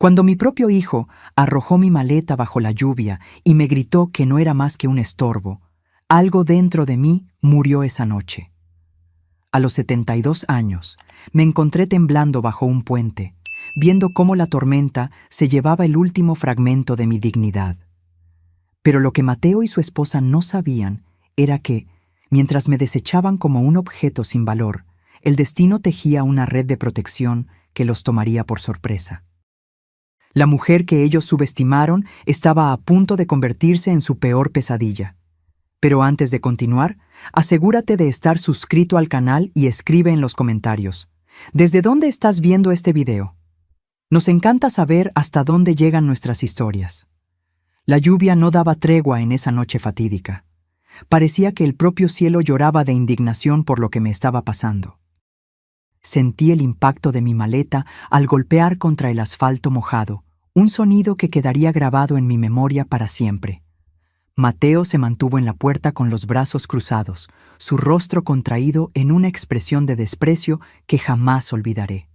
Cuando mi propio hijo arrojó mi maleta bajo la lluvia y me gritó que no era más que un estorbo, algo dentro de mí murió esa noche. A los 72 años, me encontré temblando bajo un puente, viendo cómo la tormenta se llevaba el último fragmento de mi dignidad. Pero lo que Mateo y su esposa no sabían era que, mientras me desechaban como un objeto sin valor, el destino tejía una red de protección que los tomaría por sorpresa. La mujer que ellos subestimaron estaba a punto de convertirse en su peor pesadilla. Pero antes de continuar, asegúrate de estar suscrito al canal y escribe en los comentarios: ¿desde dónde estás viendo este video? Nos encanta saber hasta dónde llegan nuestras historias. La lluvia no daba tregua en esa noche fatídica. Parecía que el propio cielo lloraba de indignación por lo que me estaba pasando. Sentí el impacto de mi maleta al golpear contra el asfalto mojado, un sonido que quedaría grabado en mi memoria para siempre. Mateo se mantuvo en la puerta con los brazos cruzados, su rostro contraído en una expresión de desprecio que jamás olvidaré.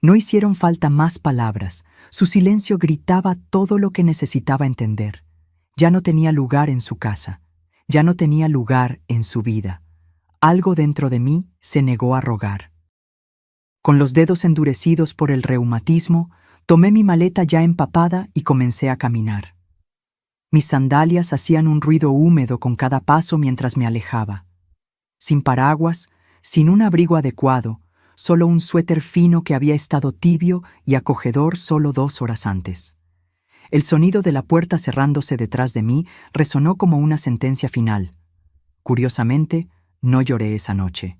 No hicieron falta más palabras, su silencio gritaba todo lo que necesitaba entender. Ya no tenía lugar en su casa, ya no tenía lugar en su vida. Algo dentro de mí se negó a rogar. Con los dedos endurecidos por el reumatismo, tomé mi maleta ya empapada y comencé a caminar. Mis sandalias hacían un ruido húmedo con cada paso mientras me alejaba. Sin paraguas, sin un abrigo adecuado, solo un suéter fino que había estado tibio y acogedor solo 2 horas antes. El sonido de la puerta cerrándose detrás de mí resonó como una sentencia final. Curiosamente, no lloré esa noche.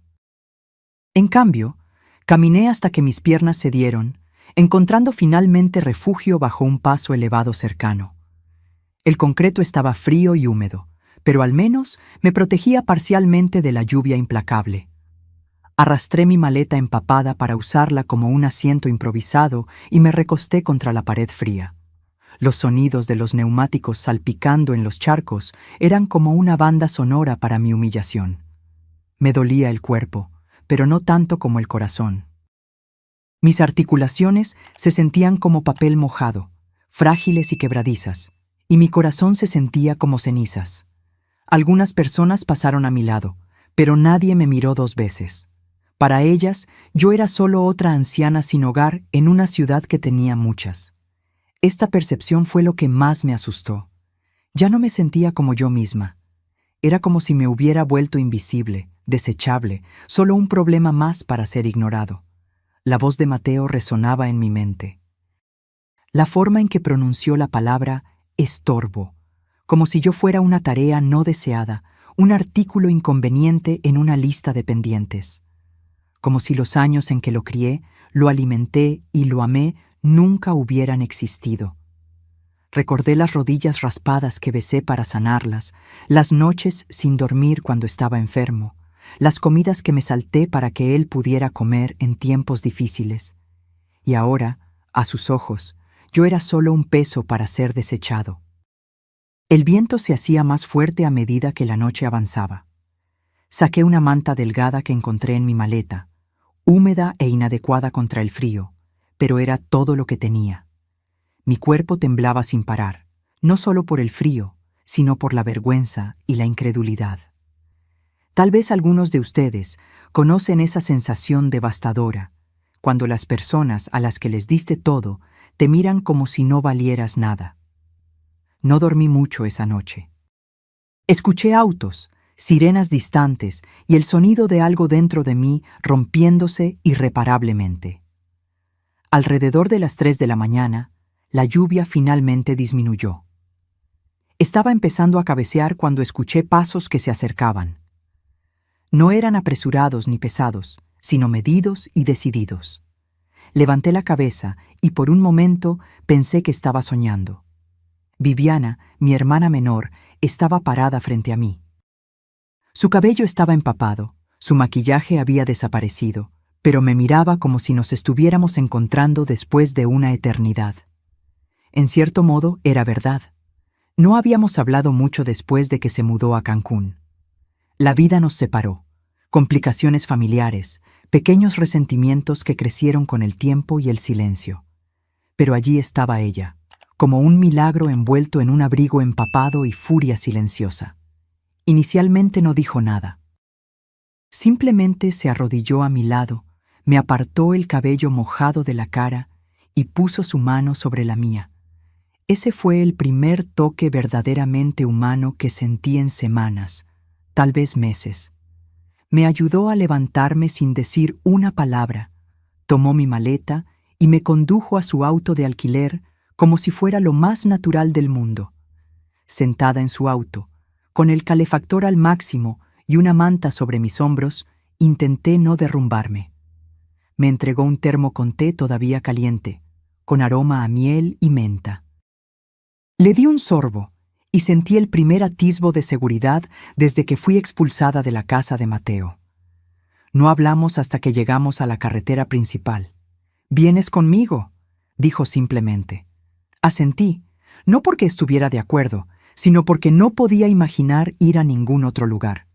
En cambio, caminé hasta que mis piernas cedieron, encontrando finalmente refugio bajo un paso elevado cercano. El concreto estaba frío y húmedo, pero al menos me protegía parcialmente de la lluvia implacable. Arrastré mi maleta empapada para usarla como un asiento improvisado y me recosté contra la pared fría. Los sonidos de los neumáticos salpicando en los charcos eran como una banda sonora para mi humillación. Me dolía el cuerpo, pero no tanto como el corazón. Mis articulaciones se sentían como papel mojado, frágiles y quebradizas, y mi corazón se sentía como cenizas. Algunas personas pasaron a mi lado, pero nadie me miró 2 veces. Para ellas, yo era solo otra anciana sin hogar en una ciudad que tenía muchas. Esta percepción fue lo que más me asustó. Ya no me sentía como yo misma. Era como si me hubiera vuelto invisible, desechable, solo un problema más para ser ignorado. La voz de Mateo resonaba en mi mente. La forma en que pronunció la palabra estorbo, como si yo fuera una tarea no deseada, un artículo inconveniente en una lista de pendientes. Como si los años en que lo crié, lo alimenté y lo amé nunca hubieran existido. Recordé las rodillas raspadas que besé para sanarlas, las noches sin dormir cuando estaba enfermo, las comidas que me salté para que él pudiera comer en tiempos difíciles. Y ahora, a sus ojos, yo era solo un peso para ser desechado. El viento se hacía más fuerte a medida que la noche avanzaba. Saqué una manta delgada que encontré en mi maleta, húmeda e inadecuada contra el frío, pero era todo lo que tenía. Mi cuerpo temblaba sin parar, no solo por el frío, sino por la vergüenza y la incredulidad. Tal vez algunos de ustedes conocen esa sensación devastadora, cuando las personas a las que les diste todo te miran como si no valieras nada. No dormí mucho esa noche. Escuché autos, sirenas distantes y el sonido de algo dentro de mí rompiéndose irreparablemente. Alrededor de las 3 de la mañana, la lluvia finalmente disminuyó. Estaba empezando a cabecear cuando escuché pasos que se acercaban. No eran apresurados ni pesados, sino medidos y decididos. Levanté la cabeza y por un momento pensé que estaba soñando. Viviana, mi hermana menor, estaba parada frente a mí. Su cabello estaba empapado, su maquillaje había desaparecido, pero me miraba como si nos estuviéramos encontrando después de una eternidad. En cierto modo, era verdad. No habíamos hablado mucho después de que se mudó a Cancún. La vida nos separó. Complicaciones familiares, pequeños resentimientos que crecieron con el tiempo y el silencio. Pero allí estaba ella, como un milagro envuelto en un abrigo empapado y furia silenciosa. Inicialmente no dijo nada. Simplemente se arrodilló a mi lado, me apartó el cabello mojado de la cara y puso su mano sobre la mía. Ese fue el primer toque verdaderamente humano que sentí en semanas, tal vez meses. Me ayudó a levantarme sin decir una palabra. Tomó mi maleta y me condujo a su auto de alquiler como si fuera lo más natural del mundo. Sentada en su auto, con el calefactor al máximo y una manta sobre mis hombros, intenté no derrumbarme. Me entregó un termo con té todavía caliente, con aroma a miel y menta. Le di un sorbo y sentí el primer atisbo de seguridad desde que fui expulsada de la casa de Mateo. No hablamos hasta que llegamos a la carretera principal. «¿Vienes conmigo?», dijo simplemente. Asentí, no porque estuviera de acuerdo, sino porque no podía imaginar ir a ningún otro lugar.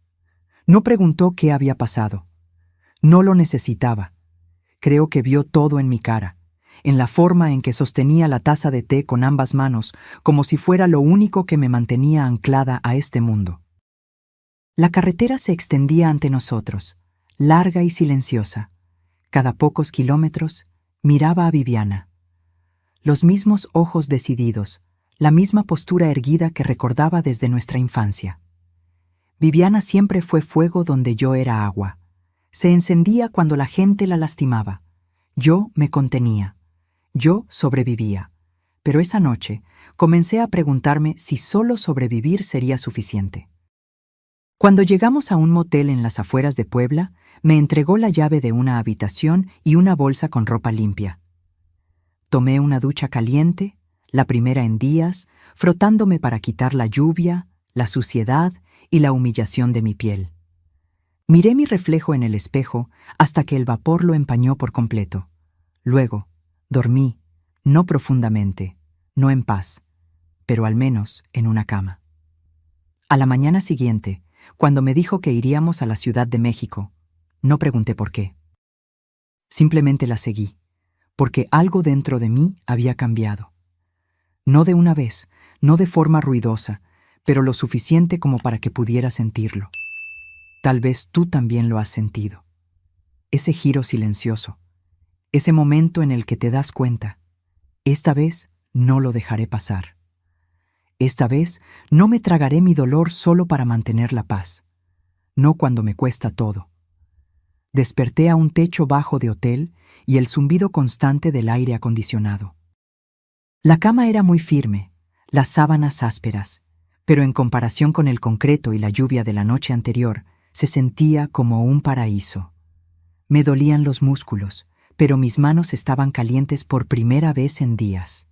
No preguntó qué había pasado. No lo necesitaba. Creo que vio todo en mi cara, en la forma en que sostenía la taza de té con ambas manos, como si fuera lo único que me mantenía anclada a este mundo. La carretera se extendía ante nosotros, larga y silenciosa. Cada pocos kilómetros miraba a Viviana. Los mismos ojos decididos, la misma postura erguida que recordaba desde nuestra infancia. Viviana siempre fue fuego donde yo era agua. Se encendía cuando la gente la lastimaba. Yo me contenía. Yo sobrevivía. Pero esa noche comencé a preguntarme si solo sobrevivir sería suficiente. Cuando llegamos a un motel en las afueras de Puebla, me entregó la llave de una habitación y una bolsa con ropa limpia. Tomé una ducha caliente, la primera en días, frotándome para quitar la lluvia, la suciedad y la humillación de mi piel. Miré mi reflejo en el espejo hasta que el vapor lo empañó por completo. Luego, dormí, no profundamente, no en paz, pero al menos en una cama. A la mañana siguiente, cuando me dijo que iríamos a la Ciudad de México, no pregunté por qué. Simplemente la seguí, porque algo dentro de mí había cambiado. No de una vez, no de forma ruidosa, pero lo suficiente como para que pudiera sentirlo. Tal vez tú también lo has sentido. Ese giro silencioso, ese momento en el que te das cuenta, esta vez no lo dejaré pasar. Esta vez no me tragaré mi dolor solo para mantener la paz, no cuando me cuesta todo. Desperté a un techo bajo de hotel y el zumbido constante del aire acondicionado. La cama era muy firme, las sábanas ásperas, pero en comparación con el concreto y la lluvia de la noche anterior, se sentía como un paraíso. Me dolían los músculos, pero mis manos estaban calientes por primera vez en días.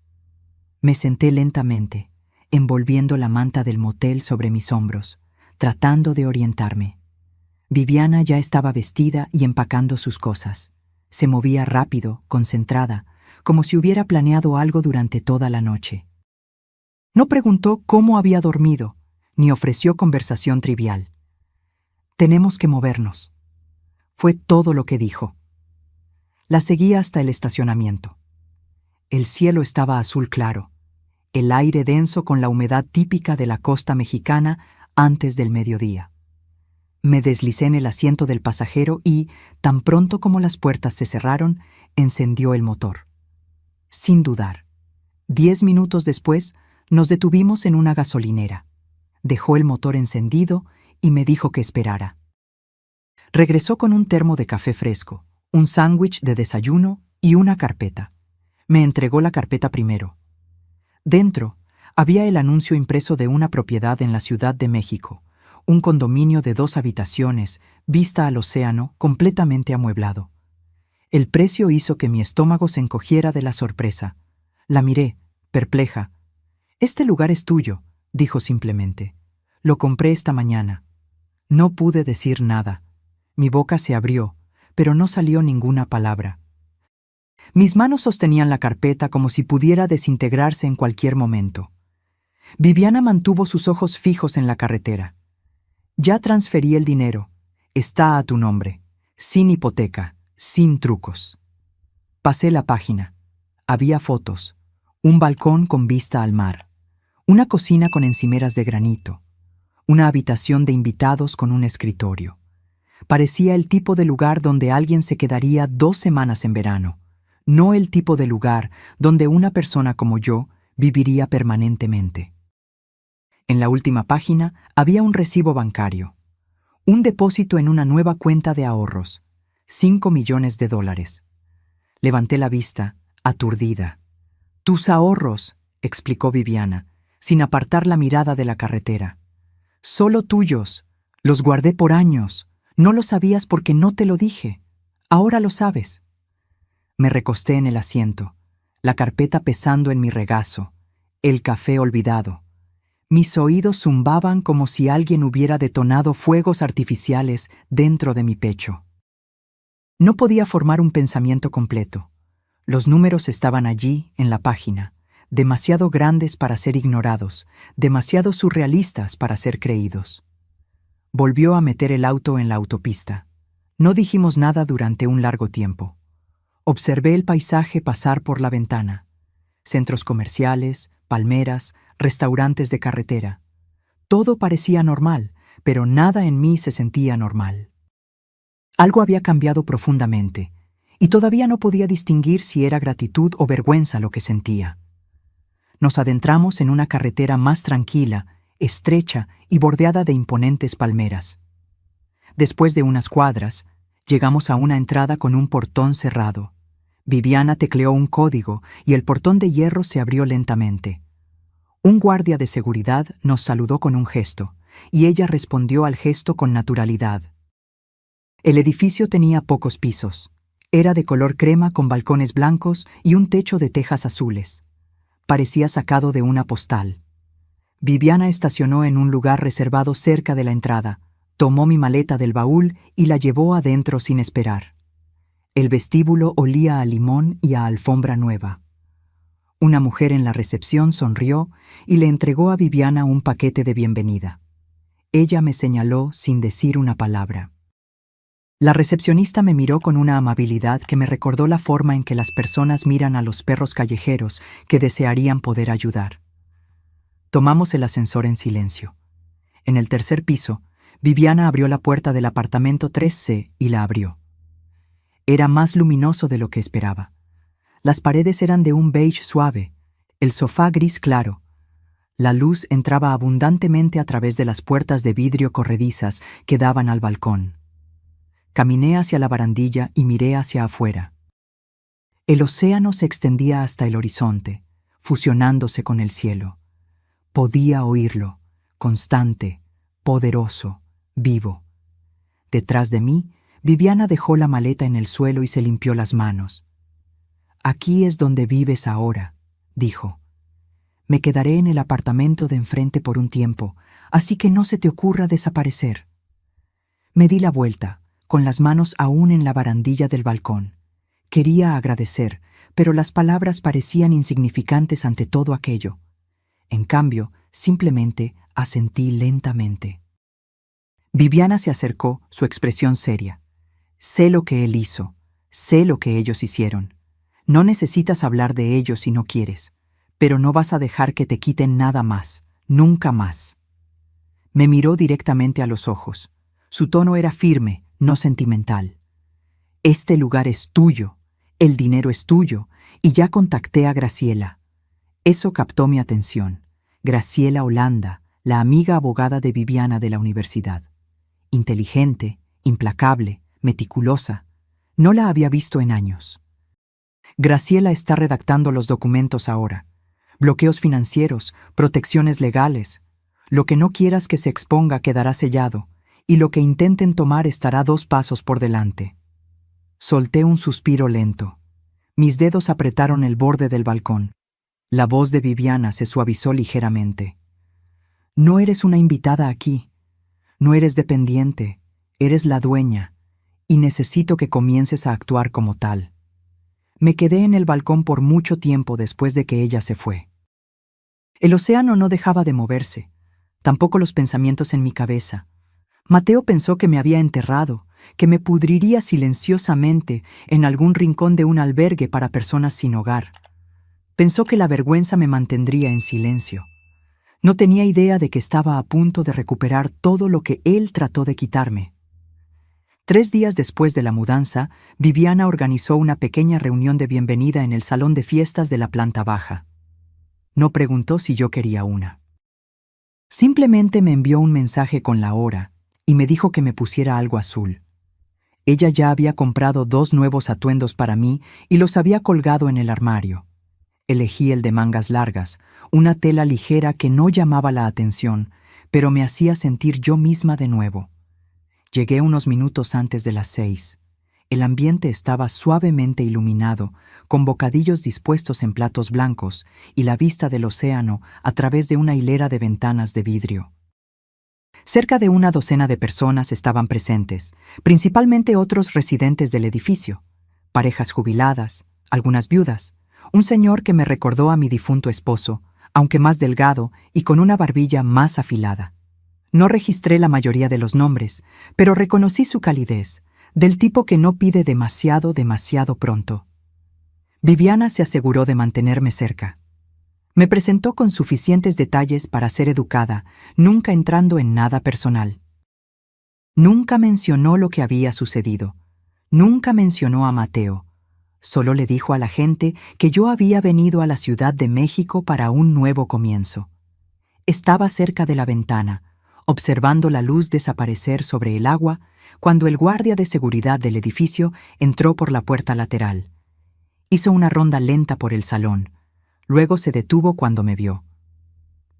Me senté lentamente, envolviendo la manta del motel sobre mis hombros, tratando de orientarme. Viviana ya estaba vestida y empacando sus cosas. Se movía rápido, concentrada, como si hubiera planeado algo durante toda la noche. No preguntó cómo había dormido, ni ofreció conversación trivial. «Tenemos que movernos», fue todo lo que dijo. La seguí hasta el estacionamiento. El cielo estaba azul claro, el aire denso con la humedad típica de la costa mexicana antes del mediodía. Me deslicé en el asiento del pasajero y, tan pronto como las puertas se cerraron, encendió el motor. Sin dudar. 10 minutos después, nos detuvimos en una gasolinera. Dejó el motor encendido y me dijo que esperara. Regresó con un termo de café fresco, un sándwich de desayuno y una carpeta. Me entregó la carpeta primero. Dentro había el anuncio impreso de una propiedad en la Ciudad de México, un condominio de 2 habitaciones, vista al océano, completamente amueblado. El precio hizo que mi estómago se encogiera de la sorpresa. La miré, perpleja. «Este lugar es tuyo», dijo simplemente. «Lo compré esta mañana». No pude decir nada. Mi boca se abrió, pero no salió ninguna palabra. Mis manos sostenían la carpeta como si pudiera desintegrarse en cualquier momento. Viviana mantuvo sus ojos fijos en la carretera. «Ya transferí el dinero. Está a tu nombre. Sin hipoteca, sin trucos». Pasé la página. Había fotos, un balcón con vista al mar, una cocina con encimeras de granito, una habitación de invitados con un escritorio. Parecía el tipo de lugar donde alguien se quedaría 2 semanas en verano, no el tipo de lugar donde una persona como yo viviría permanentemente. En la última página había un recibo bancario, un depósito en una nueva cuenta de ahorros, $5 millones. Levanté la vista, aturdida. «Tus ahorros», explicó Viviana, sin apartar la mirada de la carretera. «Solo tuyos. Los guardé por años. No lo sabías porque no te lo dije. Ahora lo sabes». Me recosté en el asiento, la carpeta pesando en mi regazo, el café olvidado. Mis oídos zumbaban como si alguien hubiera detonado fuegos artificiales dentro de mi pecho. No podía formar un pensamiento completo. Los números estaban allí, en la página, demasiado grandes para ser ignorados, demasiado surrealistas para ser creídos. Volvió a meter el auto en la autopista. No dijimos nada durante un largo tiempo. Observé el paisaje pasar por la ventana. Centros comerciales, palmeras, restaurantes de carretera. Todo parecía normal, pero nada en mí se sentía normal. Algo había cambiado profundamente, y todavía no podía distinguir si era gratitud o vergüenza lo que sentía. Nos adentramos en una carretera más tranquila, estrecha y bordeada de imponentes palmeras. Después de unas cuadras, llegamos a una entrada con un portón cerrado. Viviana tecleó un código y el portón de hierro se abrió lentamente. Un guardia de seguridad nos saludó con un gesto, y ella respondió al gesto con naturalidad. El edificio tenía pocos pisos. Era de color crema con balcones blancos y un techo de tejas azules. Parecía sacado de una postal. Viviana estacionó en un lugar reservado cerca de la entrada, tomó mi maleta del baúl y la llevó adentro sin esperar. El vestíbulo olía a limón y a alfombra nueva. Una mujer en la recepción sonrió y le entregó a Viviana un paquete de bienvenida. Ella me señaló sin decir una palabra. La recepcionista me miró con una amabilidad que me recordó la forma en que las personas miran a los perros callejeros que desearían poder ayudar. Tomamos el ascensor en silencio. En el tercer piso, Viviana abrió la puerta del apartamento 3C y la abrió. Era más luminoso de lo que esperaba. Las paredes eran de un beige suave, el sofá gris claro. La luz entraba abundantemente a través de las puertas de vidrio corredizas que daban al balcón. Caminé hacia la barandilla y miré hacia afuera. El océano se extendía hasta el horizonte, fusionándose con el cielo. Podía oírlo, constante, poderoso, vivo. Detrás de mí, Viviana dejó la maleta en el suelo y se limpió las manos. «Aquí es donde vives ahora», dijo. «Me quedaré en el apartamento de enfrente por un tiempo, así que no se te ocurra desaparecer». Me di la vuelta, con las manos aún en la barandilla del balcón. Quería agradecer, pero las palabras parecían insignificantes ante todo aquello. En cambio, simplemente asentí lentamente. Viviana se acercó, su expresión seria. «Sé lo que él hizo, sé lo que ellos hicieron. No necesitas hablar de ellos si no quieres, pero no vas a dejar que te quiten nada más, nunca más». Me miró directamente a los ojos. Su tono era firme, no sentimental. «Este lugar es tuyo, el dinero es tuyo, y ya contacté a Graciela». Eso captó mi atención. Graciela Holanda, la amiga abogada de Viviana de la universidad. Inteligente, implacable, meticulosa. No la había visto en años. «Graciela está redactando los documentos ahora. Bloqueos financieros, protecciones legales. Lo que no quieras que se exponga quedará sellado, y lo que intenten tomar estará 2 pasos por delante». Solté un suspiro lento. Mis dedos apretaron el borde del balcón. La voz de Viviana se suavizó ligeramente. «No eres una invitada aquí. No eres dependiente. Eres la dueña. Y necesito que comiences a actuar como tal». Me quedé en el balcón por mucho tiempo después de que ella se fue. El océano no dejaba de moverse, tampoco los pensamientos en mi cabeza. Mateo pensó que me había enterrado, que me pudriría silenciosamente en algún rincón de un albergue para personas sin hogar. Pensó que la vergüenza me mantendría en silencio. No tenía idea de que estaba a punto de recuperar todo lo que él trató de quitarme. 3 días después de la mudanza, Viviana organizó una pequeña reunión de bienvenida en el salón de fiestas de la planta baja. No preguntó si yo quería una. Simplemente me envió un mensaje con la hora y me dijo que me pusiera algo azul. Ella ya había comprado 2 nuevos atuendos para mí y los había colgado en el armario. Elegí el de mangas largas, una tela ligera que no llamaba la atención, pero me hacía sentir yo misma de nuevo. Llegué unos minutos antes de las 6. El ambiente estaba suavemente iluminado, con bocadillos dispuestos en platos blancos y la vista del océano a través de una hilera de ventanas de vidrio. Cerca de una docena de personas estaban presentes, principalmente otros residentes del edificio, parejas jubiladas, algunas viudas, un señor que me recordó a mi difunto esposo, aunque más delgado y con una barbilla más afilada. No registré la mayoría de los nombres, pero reconocí su calidez, del tipo que no pide demasiado pronto. Viviana se aseguró de mantenerme cerca. Me presentó con suficientes detalles para ser educada, nunca entrando en nada personal. Nunca mencionó lo que había sucedido. Nunca mencionó a Mateo. Solo le dijo a la gente que yo había venido a la Ciudad de México para un nuevo comienzo. Estaba cerca de la ventana, observando la luz desaparecer sobre el agua, cuando el guardia de seguridad del edificio entró por la puerta lateral. Hizo una ronda lenta por el salón. Luego se detuvo cuando me vio.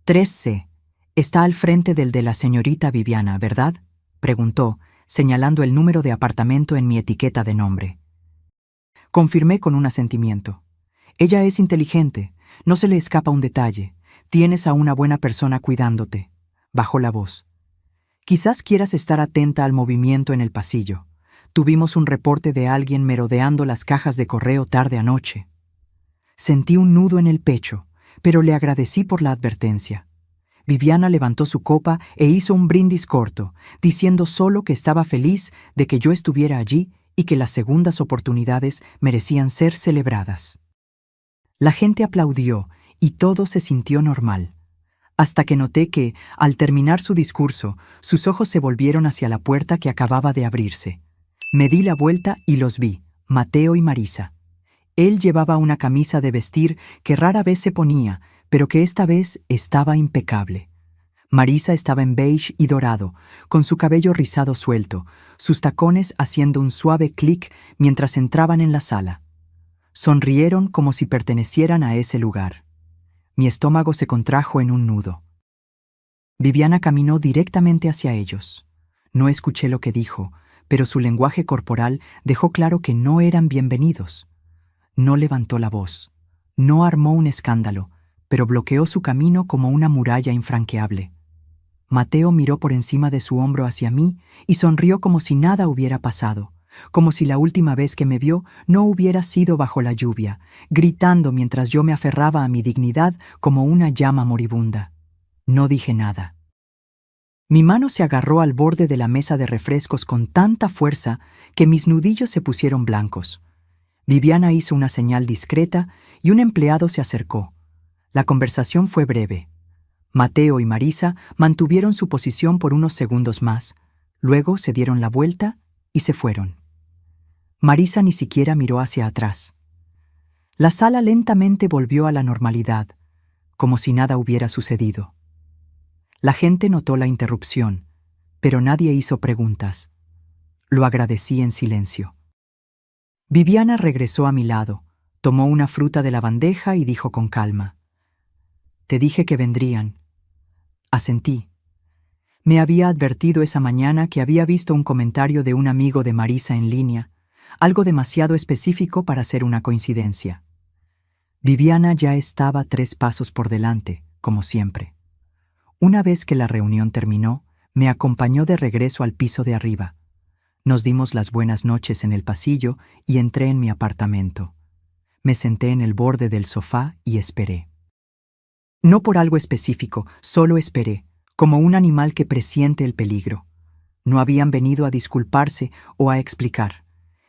3C. Está al frente del de la señorita Viviana, ¿verdad?, preguntó, señalando el número de apartamento en mi etiqueta de nombre. Confirmé con un asentimiento. Ella es inteligente, no se le escapa un detalle. Tienes a una buena persona cuidándote. Bajó la voz. Quizás quieras estar atenta al movimiento en el pasillo. Tuvimos un reporte de alguien merodeando las cajas de correo tarde anoche. Sentí un nudo en el pecho, pero le agradecí por la advertencia. Viviana levantó su copa e hizo un brindis corto, diciendo solo que estaba feliz de que yo estuviera allí y que las segundas oportunidades merecían ser celebradas. La gente aplaudió y todo se sintió normal, hasta que noté que, al terminar su discurso, sus ojos se volvieron hacia la puerta que acababa de abrirse. Me di la vuelta y los vi, Mateo y Marisa. Él llevaba una camisa de vestir que rara vez se ponía, pero que esta vez estaba impecable. Marisa estaba en beige y dorado, con su cabello rizado suelto, sus tacones haciendo un suave clic mientras entraban en la sala. Sonrieron como si pertenecieran a ese lugar. Mi estómago se contrajo en un nudo. Viviana caminó directamente hacia ellos. No escuché lo que dijo, pero su lenguaje corporal dejó claro que no eran bienvenidos. No levantó la voz. No armó un escándalo, pero bloqueó su camino como una muralla infranqueable. Mateo miró por encima de su hombro hacia mí y sonrió como si nada hubiera pasado, como si la última vez que me vio no hubiera sido bajo la lluvia, gritando mientras yo me aferraba a mi dignidad como una llama moribunda. No dije nada. Mi mano se agarró al borde de la mesa de refrescos con tanta fuerza que mis nudillos se pusieron blancos. Viviana hizo una señal discreta y un empleado se acercó. La conversación fue breve. Mateo y Marisa mantuvieron su posición por unos segundos más, luego se dieron la vuelta y se fueron. Marisa ni siquiera miró hacia atrás. La sala lentamente volvió a la normalidad, como si nada hubiera sucedido. La gente notó la interrupción, pero nadie hizo preguntas. Lo agradecí en silencio. Viviana regresó a mi lado, tomó una fruta de la bandeja y dijo con calma: «Te dije que vendrían». Asentí. Me había advertido esa mañana que había visto un comentario de un amigo de Marisa en línea, algo demasiado específico para ser una coincidencia. Viviana ya estaba 3 pasos por delante, como siempre. Una vez que la reunión terminó, me acompañó de regreso al piso de arriba. Nos dimos las buenas noches en el pasillo y entré en mi apartamento. Me senté en el borde del sofá y esperé. No por algo específico, solo esperé, como un animal que presiente el peligro. No habían venido a disculparse o a explicar.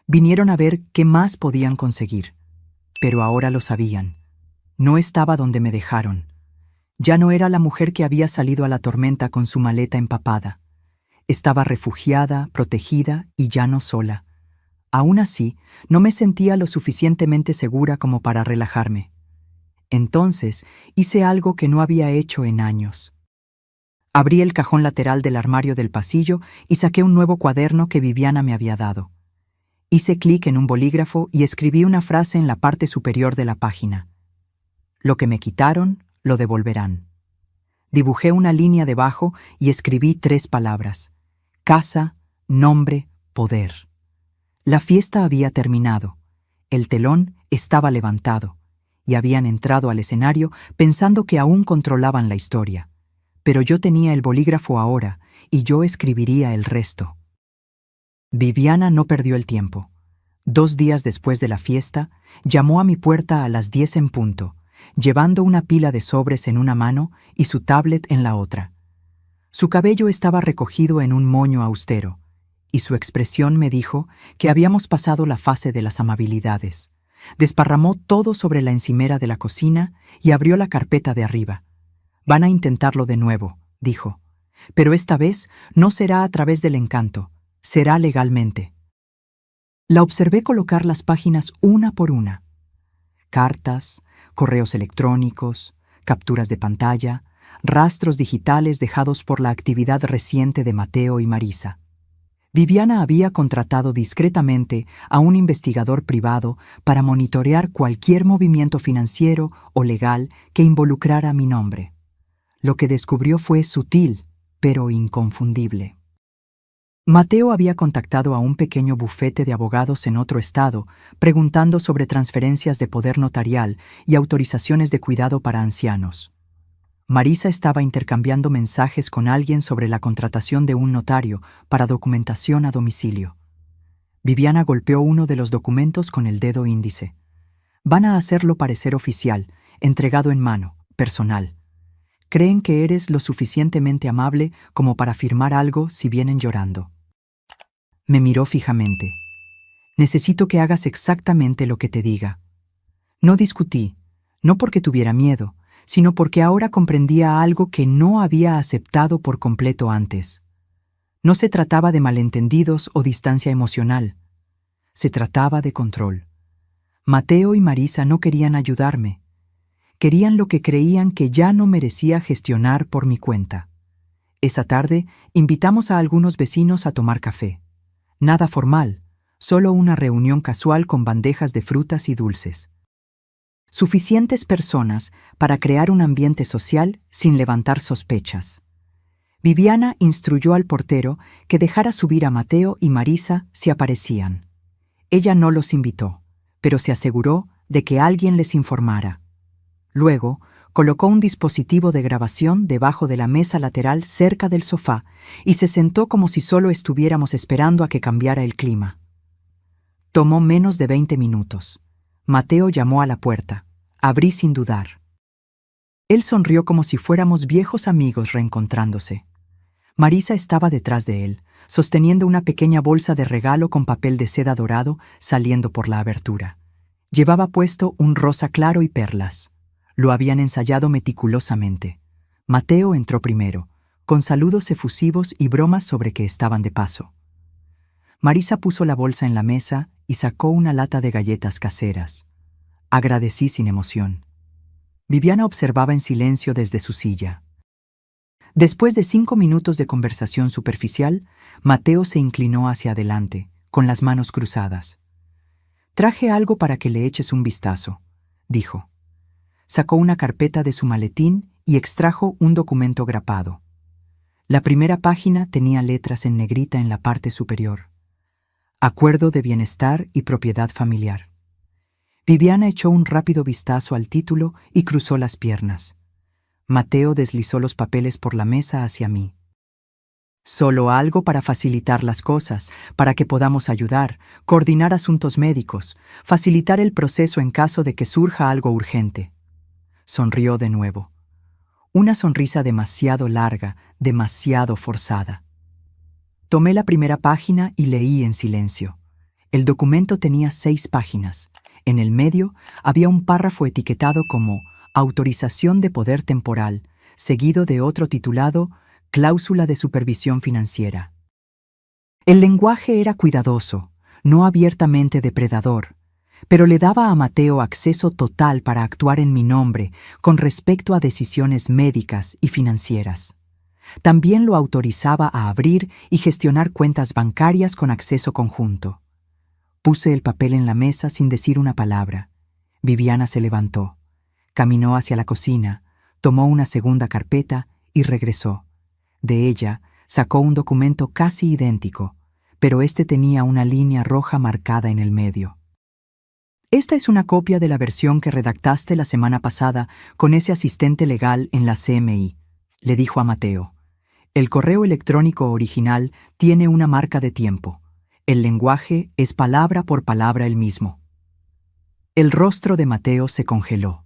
Vinieron a ver qué más podían conseguir. Pero ahora lo sabían. No estaba donde me dejaron. Ya no era la mujer que había salido a la tormenta con su maleta empapada. Estaba refugiada, protegida y ya no sola. Aún así, no me sentía lo suficientemente segura como para relajarme. Entonces, hice algo que no había hecho en años. Abrí el cajón lateral del armario del pasillo y saqué un nuevo cuaderno que Viviana me había dado. Hice clic en un bolígrafo y escribí una frase en la parte superior de la página. Lo que me quitaron, lo devolverán. Dibujé una línea debajo y escribí 3 palabras: casa, nombre, poder. La fiesta había terminado. El telón estaba levantado y habían entrado al escenario pensando que aún controlaban la historia. Pero yo tenía el bolígrafo ahora y yo escribiría el resto. Viviana no perdió el tiempo. 2 días después de la fiesta, llamó a mi puerta a las 10 en punto, llevando una pila de sobres en una mano y su tablet en la otra. Su cabello estaba recogido en un moño austero, y su expresión me dijo que habíamos pasado la fase de las amabilidades. Desparramó todo sobre la encimera de la cocina y abrió la carpeta de arriba. Van a intentarlo de nuevo, dijo. Pero esta vez no será a través del encanto, será legalmente. La observé colocar las páginas una por una. Cartas, correos electrónicos, capturas de pantalla, rastros digitales dejados por la actividad reciente de Mateo y Marisa. Viviana había contratado discretamente a un investigador privado para monitorear cualquier movimiento financiero o legal que involucrara mi nombre. Lo que descubrió fue sutil, pero inconfundible. Mateo había contactado a un pequeño bufete de abogados en otro estado, preguntando sobre transferencias de poder notarial y autorizaciones de cuidado para ancianos. Marisa estaba intercambiando mensajes con alguien sobre la contratación de un notario para documentación a domicilio. Viviana golpeó uno de los documentos con el dedo índice. Van a hacerlo parecer oficial, entregado en mano, personal. Creen que eres lo suficientemente amable como para firmar algo si vienen llorando. Me miró fijamente. Necesito que hagas exactamente lo que te diga. No discutí, no porque tuviera miedo, sino porque ahora comprendía algo que no había aceptado por completo antes. No se trataba de malentendidos o distancia emocional. Se trataba de control. Mateo y Marisa no querían ayudarme. Querían lo que creían que ya no merecía gestionar por mi cuenta. Esa tarde invitamos a algunos vecinos a tomar café. Nada formal, solo una reunión casual con bandejas de frutas y dulces. Suficientes personas para crear un ambiente social sin levantar sospechas. Viviana instruyó al portero que dejara subir a Mateo y Marisa si aparecían. Ella no los invitó, pero se aseguró de que alguien les informara. Luego, colocó un dispositivo de grabación debajo de la mesa lateral cerca del sofá y se sentó como si solo estuviéramos esperando a que cambiara el clima. Tomó menos de 20 minutos. Mateo llamó a la puerta. Abrí sin dudar. Él sonrió como si fuéramos viejos amigos reencontrándose. Marisa estaba detrás de él, sosteniendo una pequeña bolsa de regalo con papel de seda dorado saliendo por la abertura. Llevaba puesto un rosa claro y perlas. Lo habían ensayado meticulosamente. Mateo entró primero, con saludos efusivos y bromas sobre que estaban de paso. Marisa puso la bolsa en la mesa y sacó una lata de galletas caseras. Agradecí sin emoción. Viviana observaba en silencio desde su silla. Después de 5 minutos de conversación superficial, Mateo se inclinó hacia adelante, con las manos cruzadas. «Traje algo para que le eches un vistazo», dijo. Sacó una carpeta de su maletín y extrajo un documento grapado. La primera página tenía letras en negrita en la parte superior. Acuerdo de bienestar y propiedad familiar. Viviana echó un rápido vistazo al título y cruzó las piernas. Mateo deslizó los papeles por la mesa hacia mí. Solo algo para facilitar las cosas, para que podamos ayudar, coordinar asuntos médicos, facilitar el proceso en caso de que surja algo urgente. Sonrió de nuevo. Una sonrisa demasiado larga, demasiado forzada. Tomé la primera página y leí en silencio. El documento tenía 6 páginas. En el medio había un párrafo etiquetado como Autorización de poder temporal, seguido de otro titulado Cláusula de supervisión financiera. El lenguaje era cuidadoso, no abiertamente depredador, pero le daba a Mateo acceso total para actuar en mi nombre con respecto a decisiones médicas y financieras. También lo autorizaba a abrir y gestionar cuentas bancarias con acceso conjunto. Puse el papel en la mesa sin decir una palabra. Viviana se levantó, caminó hacia la cocina, tomó una segunda carpeta y regresó. De ella sacó un documento casi idéntico, pero este tenía una línea roja marcada en el medio. Esta es una copia de la versión que redactaste la semana pasada con ese asistente legal en la CMI, le dijo a Mateo. El correo electrónico original tiene una marca de tiempo. El lenguaje es palabra por palabra el mismo. El rostro de Mateo se congeló.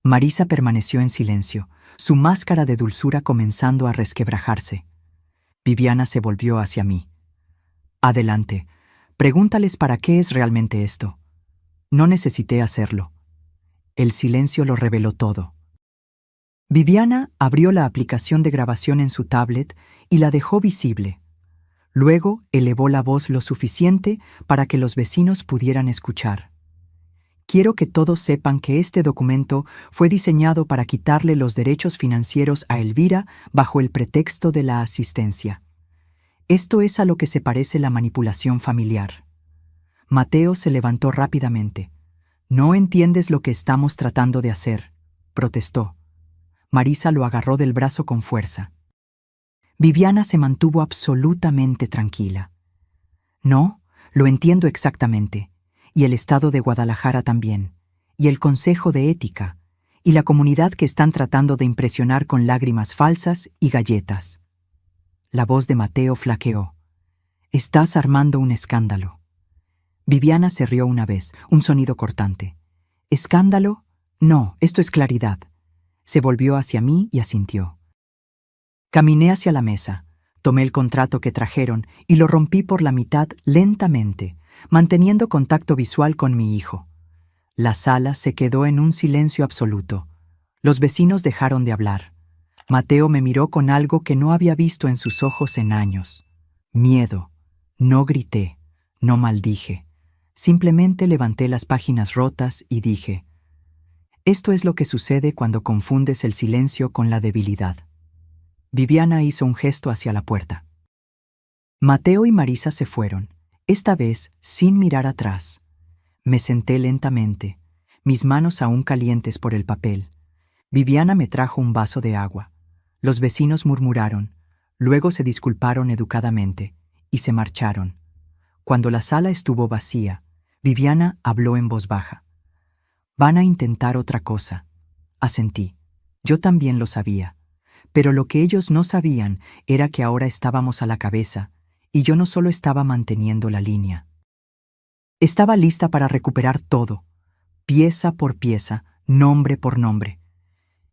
Marisa permaneció en silencio, su máscara de dulzura comenzando a resquebrajarse. Viviana se volvió hacia mí. Adelante, pregúntales para qué es realmente esto. No necesité hacerlo. El silencio lo reveló todo. Viviana abrió la aplicación de grabación en su tablet y la dejó visible. Luego elevó la voz lo suficiente para que los vecinos pudieran escuchar. Quiero que todos sepan que este documento fue diseñado para quitarle los derechos financieros a Elvira bajo el pretexto de la asistencia. Esto es a lo que se parece la manipulación familiar. Mateo se levantó rápidamente. «No entiendes lo que estamos tratando de hacer», protestó. Marisa lo agarró del brazo con fuerza. Viviana se mantuvo absolutamente tranquila. «No, lo entiendo exactamente, y el Estado de Guadalajara también, y el Consejo de Ética, y la comunidad que están tratando de impresionar con lágrimas falsas y galletas». La voz de Mateo flaqueó. «Estás armando un escándalo». Viviana se rió una vez, un sonido cortante. «¿Escándalo? No, esto es claridad». Se volvió hacia mí y asintió. Caminé hacia la mesa, tomé el contrato que trajeron y lo rompí por la mitad lentamente, manteniendo contacto visual con mi hijo. La sala se quedó en un silencio absoluto. Los vecinos dejaron de hablar. Mateo me miró con algo que no había visto en sus ojos en años. Miedo. No grité, no maldije. Simplemente levanté las páginas rotas y dije: «Esto es lo que sucede cuando confundes el silencio con la debilidad». Viviana hizo un gesto hacia la puerta. Mateo y Marisa se fueron, esta vez sin mirar atrás. Me senté lentamente, mis manos aún calientes por el papel. Viviana me trajo un vaso de agua. Los vecinos murmuraron, luego se disculparon educadamente y se marcharon. Cuando la sala estuvo vacía, Viviana habló en voz baja. «Van a intentar otra cosa», asentí. Yo también lo sabía. Pero lo que ellos no sabían era que ahora estábamos a la cabeza, y yo no solo estaba manteniendo la línea. Estaba lista para recuperar todo, pieza por pieza, nombre por nombre.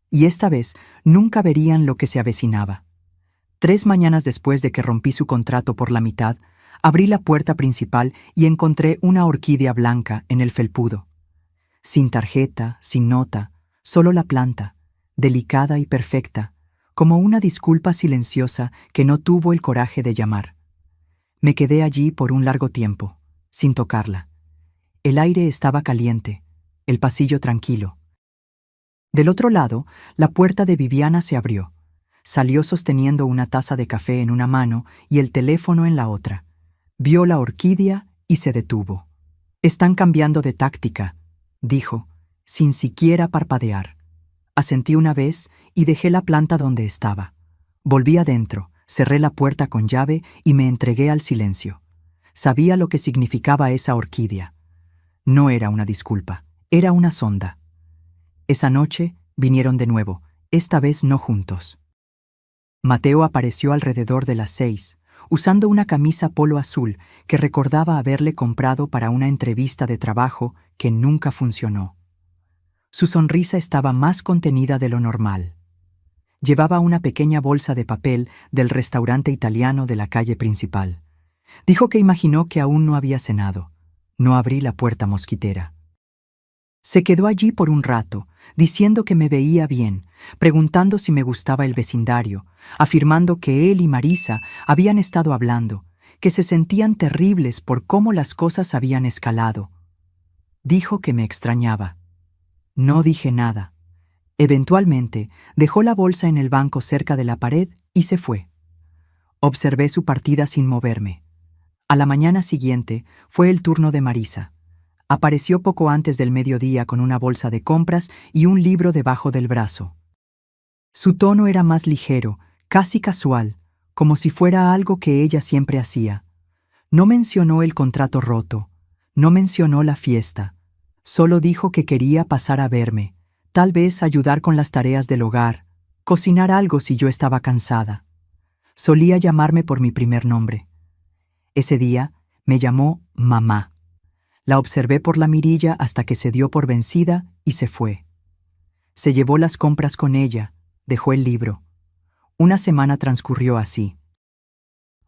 Y esta vez nunca verían lo que se avecinaba. 3 mañanas después de que rompí su contrato por la mitad, abrí la puerta principal y encontré una orquídea blanca en el felpudo. Sin tarjeta, sin nota, solo la planta, delicada y perfecta, como una disculpa silenciosa que no tuvo el coraje de llamar. Me quedé allí por un largo tiempo, sin tocarla. El aire estaba caliente, el pasillo tranquilo. Del otro lado, la puerta de Viviana se abrió. Salió sosteniendo una taza de café en una mano y el teléfono en la otra. Vio la orquídea y se detuvo. «Están cambiando de táctica», dijo, sin siquiera parpadear. Asentí una vez y dejé la planta donde estaba. Volví adentro, cerré la puerta con llave y me entregué al silencio. Sabía lo que significaba esa orquídea. No era una disculpa, era una sonda. Esa noche vinieron de nuevo, esta vez no juntos. Mateo apareció alrededor de las 6, usando una camisa polo azul que recordaba haberle comprado para una entrevista de trabajo que nunca funcionó. Su sonrisa estaba más contenida de lo normal. Llevaba una pequeña bolsa de papel del restaurante italiano de la calle principal. Dijo que imaginó que aún no había cenado. No abrí la puerta mosquitera. Se quedó allí por un rato, diciendo que me veía bien, preguntando si me gustaba el vecindario, afirmando que él y Marisa habían estado hablando, que se sentían terribles por cómo las cosas habían escalado. Dijo que me extrañaba. No dije nada. Eventualmente, dejó la bolsa en el banco cerca de la pared y se fue. Observé su partida sin moverme. A la mañana siguiente fue el turno de Marisa. Apareció poco antes del mediodía con una bolsa de compras y un libro debajo del brazo. Su tono era más ligero, casi casual, como si fuera algo que ella siempre hacía. No mencionó el contrato roto, no mencionó la fiesta, solo dijo que quería pasar a verme, tal vez ayudar con las tareas del hogar, cocinar algo si yo estaba cansada. Solía llamarme por mi primer nombre. Ese día me llamó mamá. La observé por la mirilla hasta que se dio por vencida y se fue. Se llevó las compras con ella, dejó el libro. Una semana transcurrió así.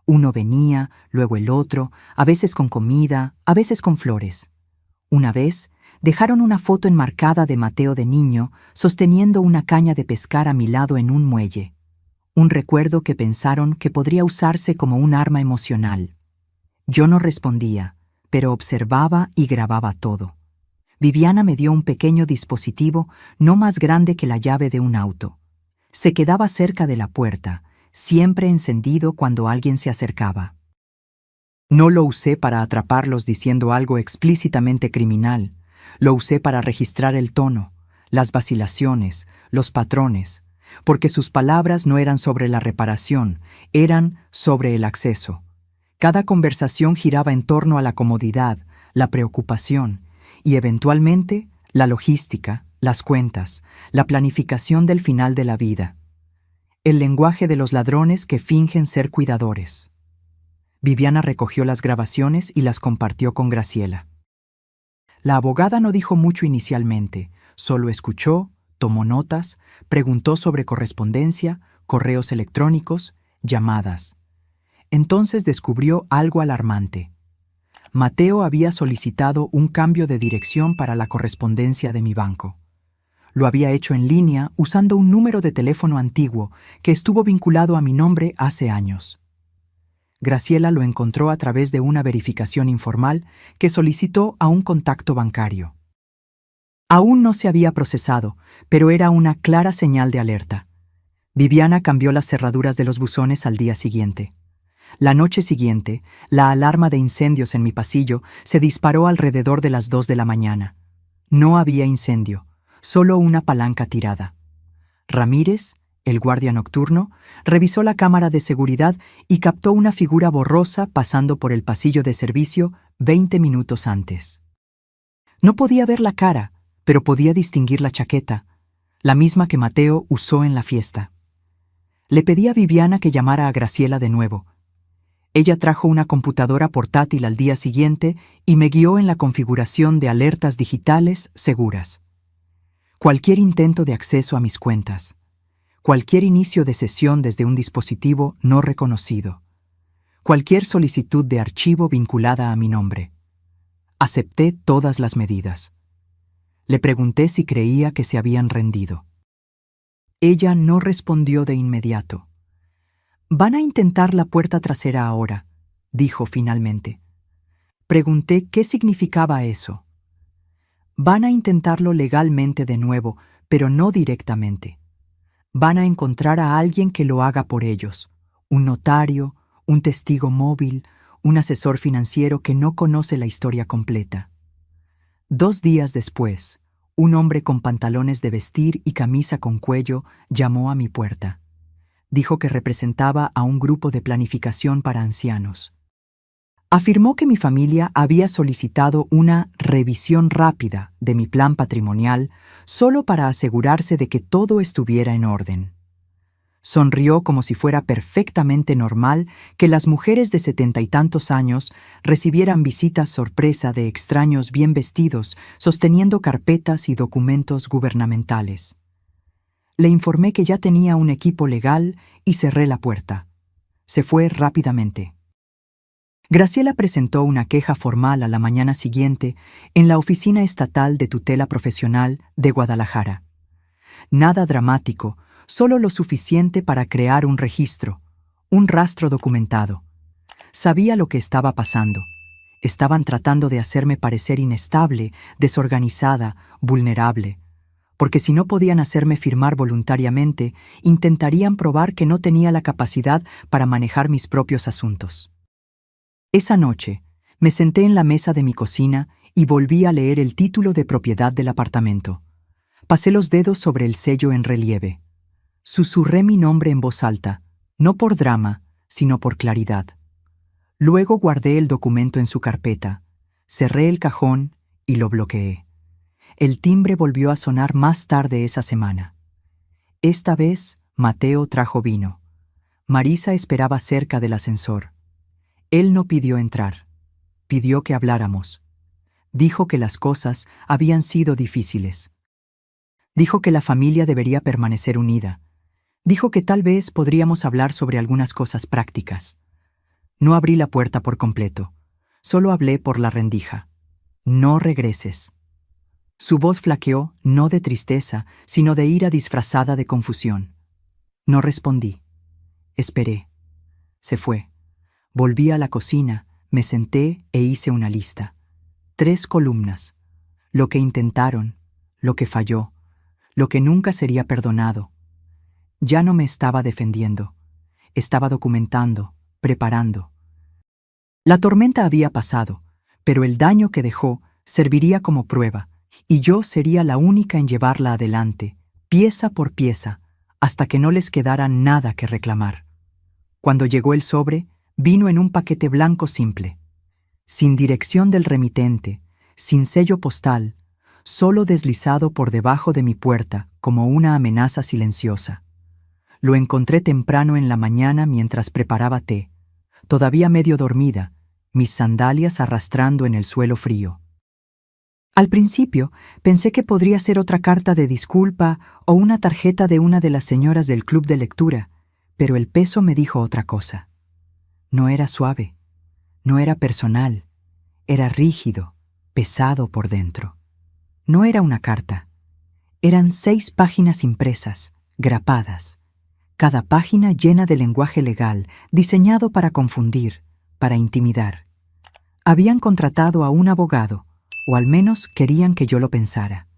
Uno venía, luego el otro, a veces con comida, a veces con flores. Una vez, dejaron una foto enmarcada de Mateo de niño, sosteniendo una caña de pescar a mi lado en un muelle. Un recuerdo que pensaron que podría usarse como un arma emocional. Yo no respondía, pero observaba y grababa todo. Viviana me dio un pequeño dispositivo no más grande que la llave de un auto. Se quedaba cerca de la puerta, siempre encendido cuando alguien se acercaba. No lo usé para atraparlos diciendo algo explícitamente criminal. Lo usé para registrar el tono, las vacilaciones, los patrones, porque sus palabras no eran sobre la reparación, eran sobre el acceso. Cada conversación giraba en torno a la comodidad, la preocupación y, eventualmente, la logística, las cuentas, la planificación del final de la vida. El lenguaje de los ladrones que fingen ser cuidadores. Viviana recogió las grabaciones y las compartió con Graciela. La abogada no dijo mucho inicialmente, solo escuchó, tomó notas, preguntó sobre correspondencia, correos electrónicos, llamadas. Entonces descubrió algo alarmante. Mateo había solicitado un cambio de dirección para la correspondencia de mi banco. Lo había hecho en línea usando un número de teléfono antiguo que estuvo vinculado a mi nombre hace años. Graciela lo encontró a través de una verificación informal que solicitó a un contacto bancario. Aún no se había procesado, pero era una clara señal de alerta. Viviana cambió las cerraduras de los buzones al día siguiente. La noche siguiente, la alarma de incendios en mi pasillo se disparó alrededor de las 2 de la mañana. No había incendio, solo una palanca tirada. Ramírez, el guardia nocturno, revisó la cámara de seguridad y captó una figura borrosa pasando por el pasillo de servicio 20 minutos antes. No podía ver la cara, pero podía distinguir la chaqueta, la misma que Mateo usó en la fiesta. Le pedí a Viviana que llamara a Graciela de nuevo. Ella trajo una computadora portátil al día siguiente y me guió en la configuración de alertas digitales seguras. Cualquier intento de acceso a mis cuentas, cualquier inicio de sesión desde un dispositivo no reconocido, cualquier solicitud de archivo vinculada a mi nombre. Acepté todas las medidas. Le pregunté si creía que se habían rendido. Ella no respondió de inmediato. «Van a intentar la puerta trasera ahora», dijo finalmente. Pregunté qué significaba eso. «Van a intentarlo legalmente de nuevo, pero no directamente. Van a encontrar a alguien que lo haga por ellos, un notario, un testigo móvil, un asesor financiero que no conoce la historia completa». 2 días después, un hombre con pantalones de vestir y camisa con cuello llamó a mi puerta. Dijo que representaba a un grupo de planificación para ancianos. Afirmó que mi familia había solicitado una revisión rápida de mi plan patrimonial solo para asegurarse de que todo estuviera en orden. Sonrió como si fuera perfectamente normal que las mujeres de 70 y tantos años recibieran visitas sorpresa de extraños bien vestidos sosteniendo carpetas y documentos gubernamentales. Le informé que ya tenía un equipo legal y cerré la puerta. Se fue rápidamente. Graciela presentó una queja formal a la mañana siguiente en la Oficina Estatal de Tutela Profesional de Guadalajara. Nada dramático, solo lo suficiente para crear un registro, un rastro documentado. Sabía lo que estaba pasando. Estaban tratando de hacerme parecer inestable, desorganizada, vulnerable. Porque si no podían hacerme firmar voluntariamente, intentarían probar que no tenía la capacidad para manejar mis propios asuntos. Esa noche, me senté en la mesa de mi cocina y volví a leer el título de propiedad del apartamento. Pasé los dedos sobre el sello en relieve. Susurré mi nombre en voz alta, no por drama, sino por claridad. Luego guardé el documento en su carpeta, cerré el cajón y lo bloqueé. El timbre volvió a sonar más tarde esa semana. Esta vez, Mateo trajo vino. Marisa esperaba cerca del ascensor. Él no pidió entrar. Pidió que habláramos. Dijo que las cosas habían sido difíciles. Dijo que la familia debería permanecer unida. Dijo que tal vez podríamos hablar sobre algunas cosas prácticas. No abrí la puerta por completo. Solo hablé por la rendija. No regreses. Su voz flaqueó, no de tristeza, sino de ira disfrazada de confusión. No respondí. Esperé. Se fue. Volví a la cocina, me senté e hice una lista. 3 columnas. Lo que intentaron, lo que falló, lo que nunca sería perdonado. Ya no me estaba defendiendo. Estaba documentando, preparando. La tormenta había pasado, pero el daño que dejó serviría como prueba, y yo sería la única en llevarla adelante, pieza por pieza, hasta que no les quedara nada que reclamar. Cuando llegó el sobre, vino en un paquete blanco simple, sin dirección del remitente, sin sello postal, solo deslizado por debajo de mi puerta como una amenaza silenciosa. Lo encontré temprano en la mañana mientras preparaba té, todavía medio dormida, mis sandalias arrastrando en el suelo frío. Al principio pensé que podría ser otra carta de disculpa o una tarjeta de una de las señoras del club de lectura, pero el peso me dijo otra cosa. No era suave, no era personal, era rígido, pesado por dentro. No era una carta. Eran 6 páginas impresas, grapadas, cada página llena de lenguaje legal, diseñado para confundir, para intimidar. Habían contratado a un abogado, o al menos querían que yo lo pensara.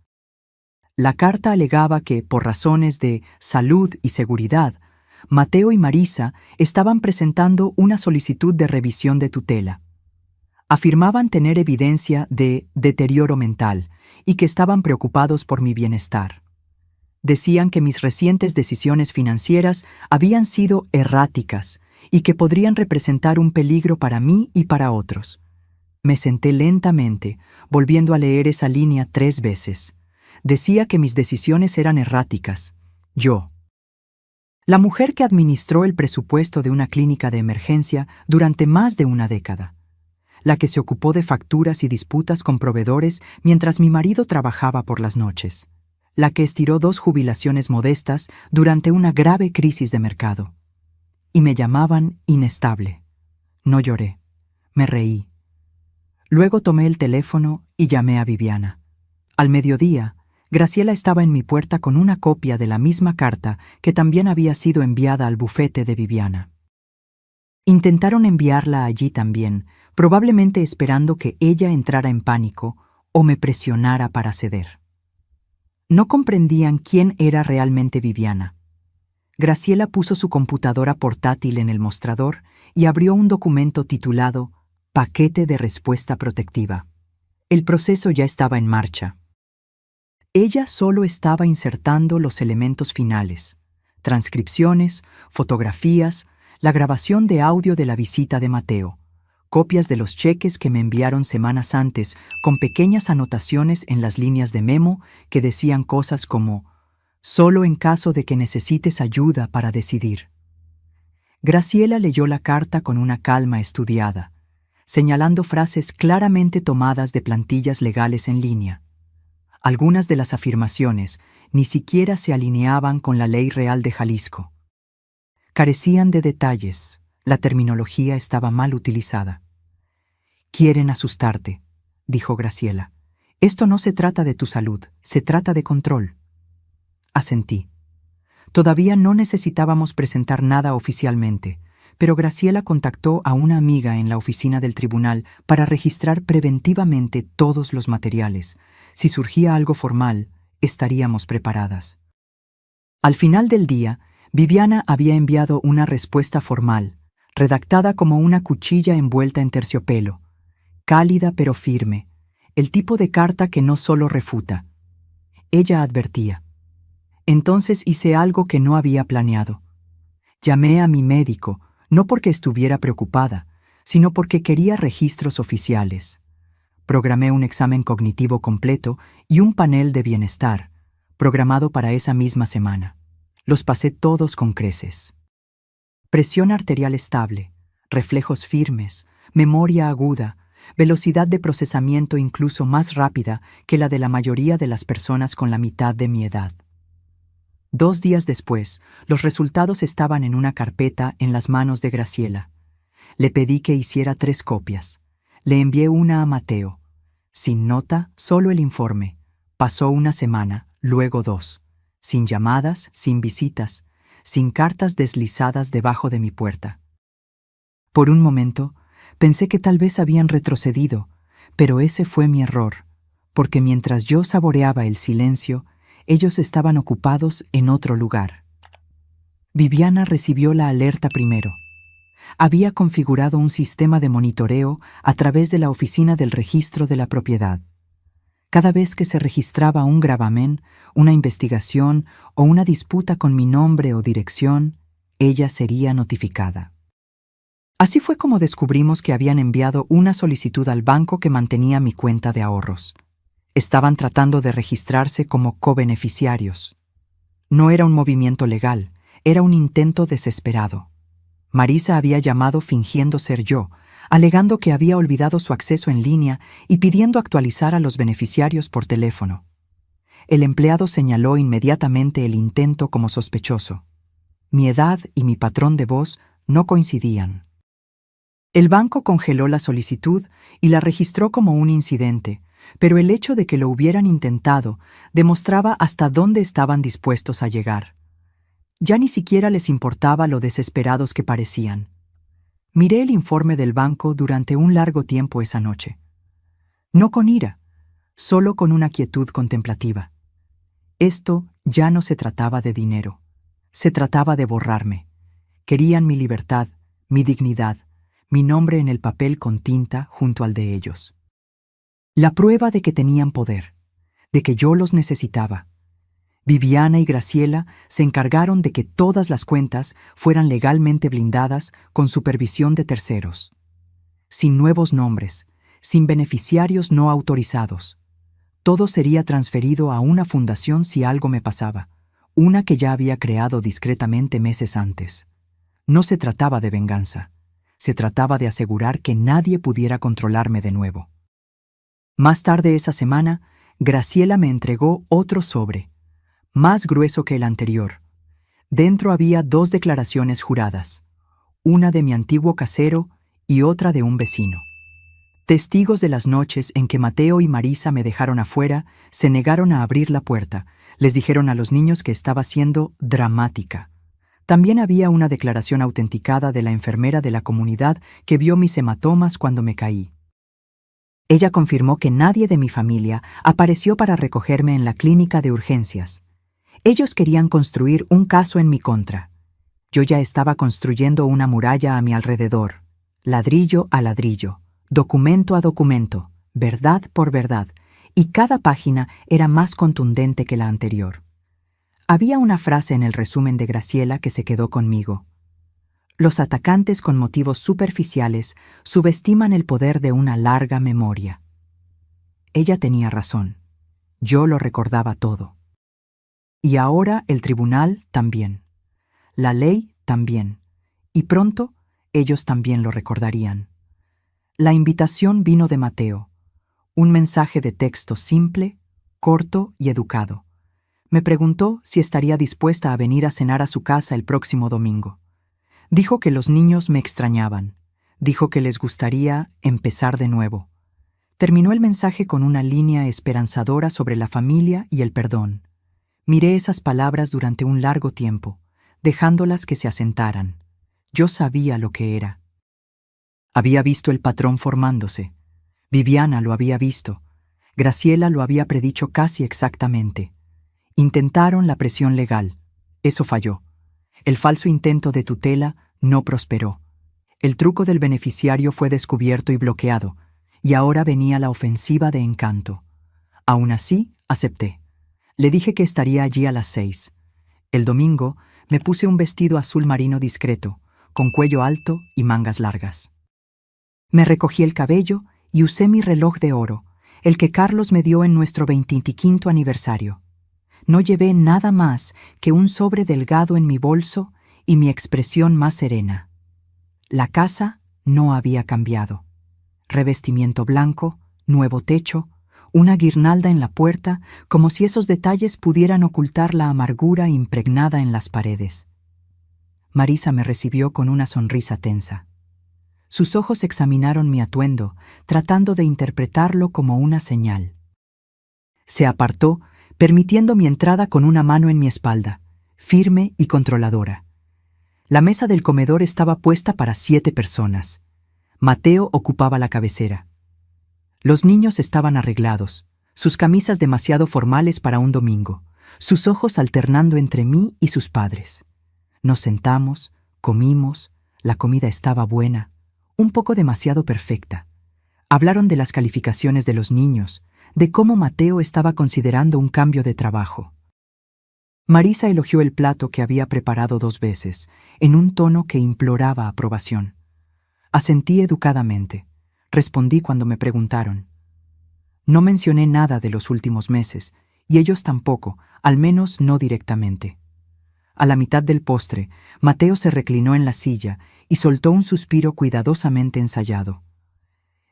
La carta alegaba que, por razones de salud y seguridad, Mateo y Marisa estaban presentando una solicitud de revisión de tutela. Afirmaban tener evidencia de deterioro mental y que estaban preocupados por mi bienestar. Decían que mis recientes decisiones financieras habían sido erráticas y que podrían representar un peligro para mí y para otros. Me senté lentamente, volviendo a leer esa línea 3 veces. Decía que mis decisiones eran erráticas. Yo. La mujer que administró el presupuesto de una clínica de emergencia durante más de una década. La que se ocupó de facturas y disputas con proveedores mientras mi marido trabajaba por las noches. La que estiró 2 jubilaciones modestas durante una grave crisis de mercado. Y me llamaban inestable. No lloré. Me reí. Luego tomé el teléfono y llamé a Viviana. Al mediodía, Graciela estaba en mi puerta con una copia de la misma carta que también había sido enviada al bufete de Viviana. Intentaron enviarla allí también, probablemente esperando que ella entrara en pánico o me presionara para ceder. No comprendían quién era realmente Viviana. Graciela puso su computadora portátil en el mostrador y abrió un documento titulado Paquete de respuesta protectiva. El proceso ya estaba en marcha. Ella solo estaba insertando los elementos finales: transcripciones, fotografías, la grabación de audio de la visita de Mateo, copias de los cheques que me enviaron semanas antes con pequeñas anotaciones en las líneas de memo que decían cosas como «solo en caso de que necesites ayuda para decidir». Graciela leyó la carta con una calma estudiada, señalando frases claramente tomadas de plantillas legales en línea. Algunas de las afirmaciones ni siquiera se alineaban con la Ley Real de Jalisco. Carecían de detalles, la terminología estaba mal utilizada. Quieren asustarte, dijo Graciela. Esto no se trata de tu salud, se trata de control. Asentí. Todavía no necesitábamos presentar nada oficialmente, pero Graciela contactó a una amiga en la oficina del tribunal para registrar preventivamente todos los materiales. Si surgía algo formal, estaríamos preparadas. Al final del día, Viviana había enviado una respuesta formal, redactada como una cuchilla envuelta en terciopelo, cálida pero firme, el tipo de carta que no solo refuta. Ella advertía. Entonces hice algo que no había planeado. Llamé a mi médico, no porque estuviera preocupada, sino porque quería registros oficiales. Programé un examen cognitivo completo y un panel de bienestar, programado para esa misma semana. Los pasé todos con creces. Presión arterial estable, reflejos firmes, memoria aguda, velocidad de procesamiento incluso más rápida que la de la mayoría de las personas con la mitad de mi edad. 2 días después, los resultados estaban en una carpeta en las manos de Graciela. Le pedí que hiciera 3 copias. Le envié una a Mateo. Sin nota, solo el informe. Pasó una semana, luego 2. Sin llamadas, sin visitas, sin cartas deslizadas debajo de mi puerta. Por un momento, pensé que tal vez habían retrocedido, pero ese fue mi error, porque mientras yo saboreaba el silencio, ellos estaban ocupados en otro lugar. Viviana recibió la alerta primero. Había configurado un sistema de monitoreo a través de la oficina del registro de la propiedad. Cada vez que se registraba un gravamen, una investigación o una disputa con mi nombre o dirección, ella sería notificada. Así fue como descubrimos que habían enviado una solicitud al banco que mantenía mi cuenta de ahorros. Estaban tratando de registrarse como cobeneficiarios. No era un movimiento legal, era un intento desesperado. Marisa había llamado fingiendo ser yo, alegando que había olvidado su acceso en línea y pidiendo actualizar a los beneficiarios por teléfono. El empleado señaló inmediatamente el intento como sospechoso. Mi edad y mi patrón de voz no coincidían. El banco congeló la solicitud y la registró como un incidente, pero el hecho de que lo hubieran intentado demostraba hasta dónde estaban dispuestos a llegar. Ya ni siquiera les importaba lo desesperados que parecían. Miré el informe del banco durante un largo tiempo esa noche. No con ira, solo con una quietud contemplativa. Esto ya no se trataba de dinero. Se trataba de borrarme. Querían mi libertad, mi dignidad, mi nombre en el papel con tinta junto al de ellos. La prueba de que tenían poder, de que yo los necesitaba. Viviana y Graciela se encargaron de que todas las cuentas fueran legalmente blindadas con supervisión de terceros. Sin nuevos nombres, sin beneficiarios no autorizados. Todo sería transferido a una fundación si algo me pasaba, una que ya había creado discretamente meses antes. No se trataba de venganza, se trataba de asegurar que nadie pudiera controlarme de nuevo. Más tarde esa semana, Graciela me entregó otro sobre, más grueso que el anterior. Dentro había 2 declaraciones juradas, una de mi antiguo casero y otra de un vecino. Testigos de las noches en que Mateo y Marisa me dejaron afuera se negaron a abrir la puerta. Les dijeron a los niños que estaba siendo dramática. También había una declaración autenticada de la enfermera de la comunidad que vio mis hematomas cuando me caí. Ella confirmó que nadie de mi familia apareció para recogerme en la clínica de urgencias. Ellos querían construir un caso en mi contra. Yo ya estaba construyendo una muralla a mi alrededor, ladrillo a ladrillo, documento a documento, verdad por verdad, y cada página era más contundente que la anterior. Había una frase en el resumen de Graciela que se quedó conmigo. Los atacantes con motivos superficiales subestiman el poder de una larga memoria. Ella tenía razón. Yo lo recordaba todo. Y ahora el tribunal también. La ley también. Y pronto ellos también lo recordarían. La invitación vino de Mateo. Un mensaje de texto simple, corto y educado. Me preguntó si estaría dispuesta a venir a cenar a su casa el próximo domingo. Dijo que los niños me extrañaban. Dijo que les gustaría empezar de nuevo. Terminó el mensaje con una línea esperanzadora sobre la familia y el perdón. Miré esas palabras durante un largo tiempo, dejándolas que se asentaran. Yo sabía lo que era. Había visto el patrón formándose. Viviana lo había visto. Graciela lo había predicho casi exactamente. Intentaron la presión legal. Eso falló. El falso intento de tutela no prosperó. El truco del beneficiario fue descubierto y bloqueado, y ahora venía la ofensiva de Encanto. Aún así, acepté. Le dije que estaría allí a las 6. El domingo me puse un vestido azul marino discreto, con cuello alto y mangas largas. Me recogí el cabello y usé mi reloj de oro, el que Carlos me dio en nuestro 25º aniversario. No llevé nada más que un sobre delgado en mi bolso y mi expresión más serena. La casa no había cambiado. Revestimiento blanco, nuevo techo, una guirnalda en la puerta, como si esos detalles pudieran ocultar la amargura impregnada en las paredes. Marisa me recibió con una sonrisa tensa. Sus ojos examinaron mi atuendo, tratando de interpretarlo como una señal. Se apartó, permitiendo mi entrada con una mano en mi espalda, firme y controladora. La mesa del comedor estaba puesta para 7 personas. Mateo ocupaba la cabecera. Los niños estaban arreglados, sus camisas demasiado formales para un domingo, sus ojos alternando entre mí y sus padres. Nos sentamos, comimos, la comida estaba buena, un poco demasiado perfecta. Hablaron de las calificaciones de los niños, de cómo Mateo estaba considerando un cambio de trabajo. Marisa elogió el plato que había preparado 2 veces, en un tono que imploraba aprobación. Asentí educadamente. Respondí cuando me preguntaron. No mencioné nada de los últimos meses, y ellos tampoco, al menos no directamente. A la mitad del postre, Mateo se reclinó en la silla y soltó un suspiro cuidadosamente ensayado.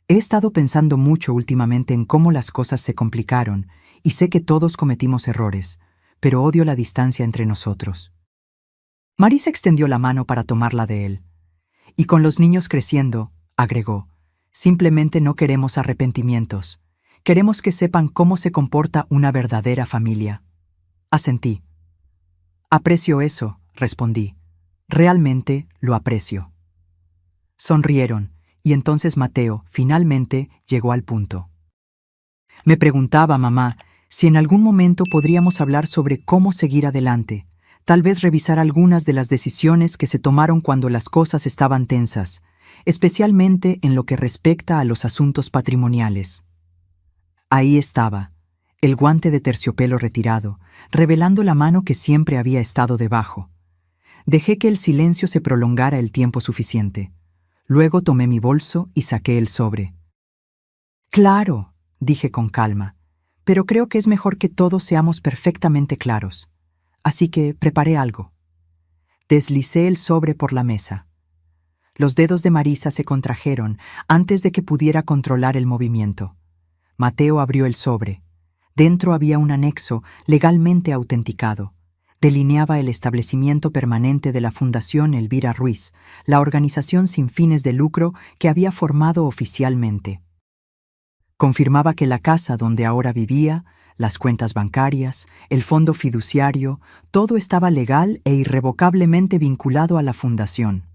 He estado pensando mucho últimamente en cómo las cosas se complicaron, y sé que todos cometimos errores, pero odio la distancia entre nosotros. Marisa extendió la mano para tomarla de él. Y con los niños creciendo, agregó, simplemente no queremos arrepentimientos. Queremos que sepan cómo se comporta una verdadera familia. Asentí. Aprecio eso, respondí. Realmente lo aprecio. Sonrieron, y entonces Mateo, finalmente, llegó al punto. Me preguntaba, mamá, si en algún momento podríamos hablar sobre cómo seguir adelante, tal vez revisar algunas de las decisiones que se tomaron cuando las cosas estaban tensas, especialmente en lo que respecta a los asuntos patrimoniales. Ahí estaba, el guante de terciopelo retirado, revelando la mano que siempre había estado debajo. Dejé que el silencio se prolongara el tiempo suficiente. Luego tomé mi bolso y saqué el sobre. Claro, dije con calma, pero creo que es mejor que todos seamos perfectamente claros. Así que preparé algo. Deslicé el sobre por la mesa. Los dedos de Marisa se contrajeron antes de que pudiera controlar el movimiento. Mateo abrió el sobre. Dentro había un anexo legalmente autenticado. Delineaba el establecimiento permanente de la Fundación Elvira Ruiz, la organización sin fines de lucro que había formado oficialmente. Confirmaba que la casa donde ahora vivía, las cuentas bancarias, el fondo fiduciario, todo estaba legal e irrevocablemente vinculado a la fundación.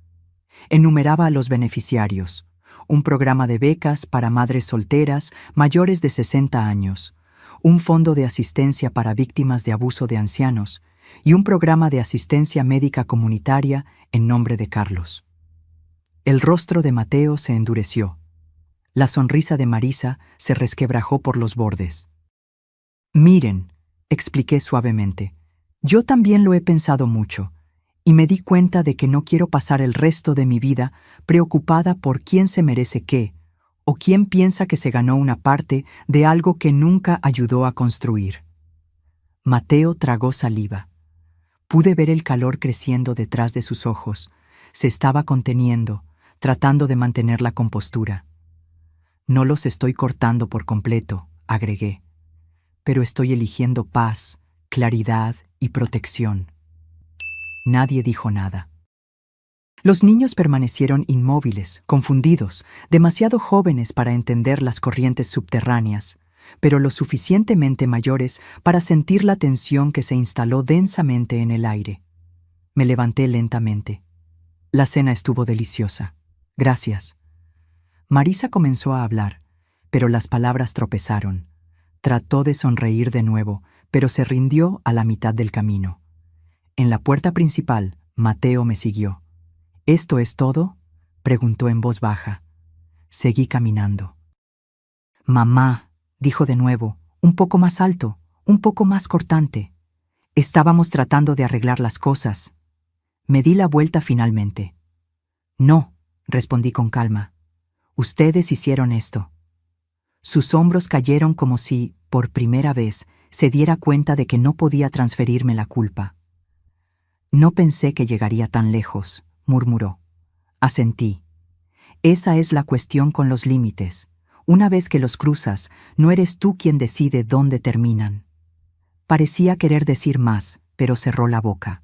Enumeraba a los beneficiarios: un programa de becas para madres solteras mayores de 60 años, un fondo de asistencia para víctimas de abuso de ancianos y un programa de asistencia médica comunitaria en nombre de Carlos. El rostro de Mateo se endureció. La sonrisa de Marisa se resquebrajó por los bordes. Miren, expliqué suavemente, yo también lo he pensado mucho, y me di cuenta de que no quiero pasar el resto de mi vida preocupada por quién se merece qué, o quién piensa que se ganó una parte de algo que nunca ayudó a construir. Mateo tragó saliva. Pude ver el calor creciendo detrás de sus ojos. Se estaba conteniendo, tratando de mantener la compostura. No los estoy cortando por completo, agregué, pero estoy eligiendo paz, claridad y protección. Nadie dijo nada. Los niños permanecieron inmóviles, confundidos, demasiado jóvenes para entender las corrientes subterráneas, pero lo suficientemente mayores para sentir la tensión que se instaló densamente en el aire. Me levanté lentamente. La cena estuvo deliciosa. Gracias. Marisa comenzó a hablar, pero las palabras tropezaron. Trató de sonreír de nuevo, pero se rindió a la mitad del camino. En la puerta principal, Mateo me siguió. ¿Esto es todo?, preguntó en voz baja. Seguí caminando. Mamá, dijo de nuevo, un poco más alto, un poco más cortante. Estábamos tratando de arreglar las cosas. Me di la vuelta finalmente. No, respondí con calma. Ustedes hicieron esto. Sus hombros cayeron como si, por primera vez, se diera cuenta de que no podía transferirme la culpa. No pensé que llegaría tan lejos, murmuró. Asentí. Esa es la cuestión con los límites. Una vez que los cruzas, no eres tú quien decide dónde terminan. Parecía querer decir más, pero cerró la boca.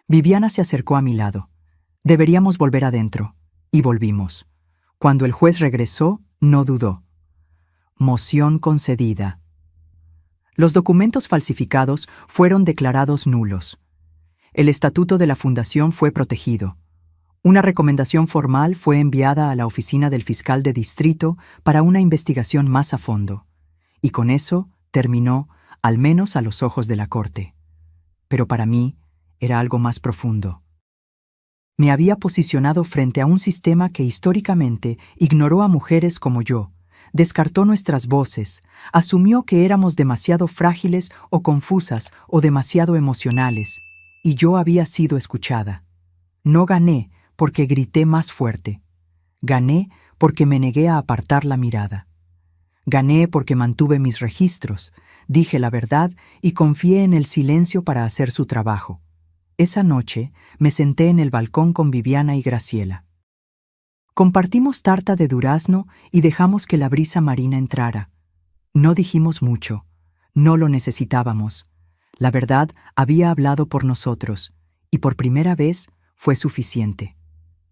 Viviana se acercó a mi lado. Deberíamos volver adentro. Y volvimos. Cuando el juez regresó, no dudó. Moción concedida. Los documentos falsificados fueron declarados nulos. El estatuto de la fundación fue protegido. Una recomendación formal fue enviada a la oficina del fiscal de distrito para una investigación más a fondo. Y con eso terminó, al menos a los ojos de la corte. Pero para mí era algo más profundo. Me había posicionado frente a un sistema que históricamente ignoró a mujeres como yo, descartó nuestras voces, asumió que éramos demasiado frágiles o confusas o demasiado emocionales, y yo había sido escuchada. No gané porque grité más fuerte. Gané porque me negué a apartar la mirada. Gané porque mantuve mis registros, dije la verdad y confié en el silencio para hacer su trabajo. Esa noche me senté en el balcón con Viviana y Graciela. Compartimos tarta de durazno y dejamos que la brisa marina entrara. No dijimos mucho. No lo necesitábamos. La verdad había hablado por nosotros, y por primera vez fue suficiente.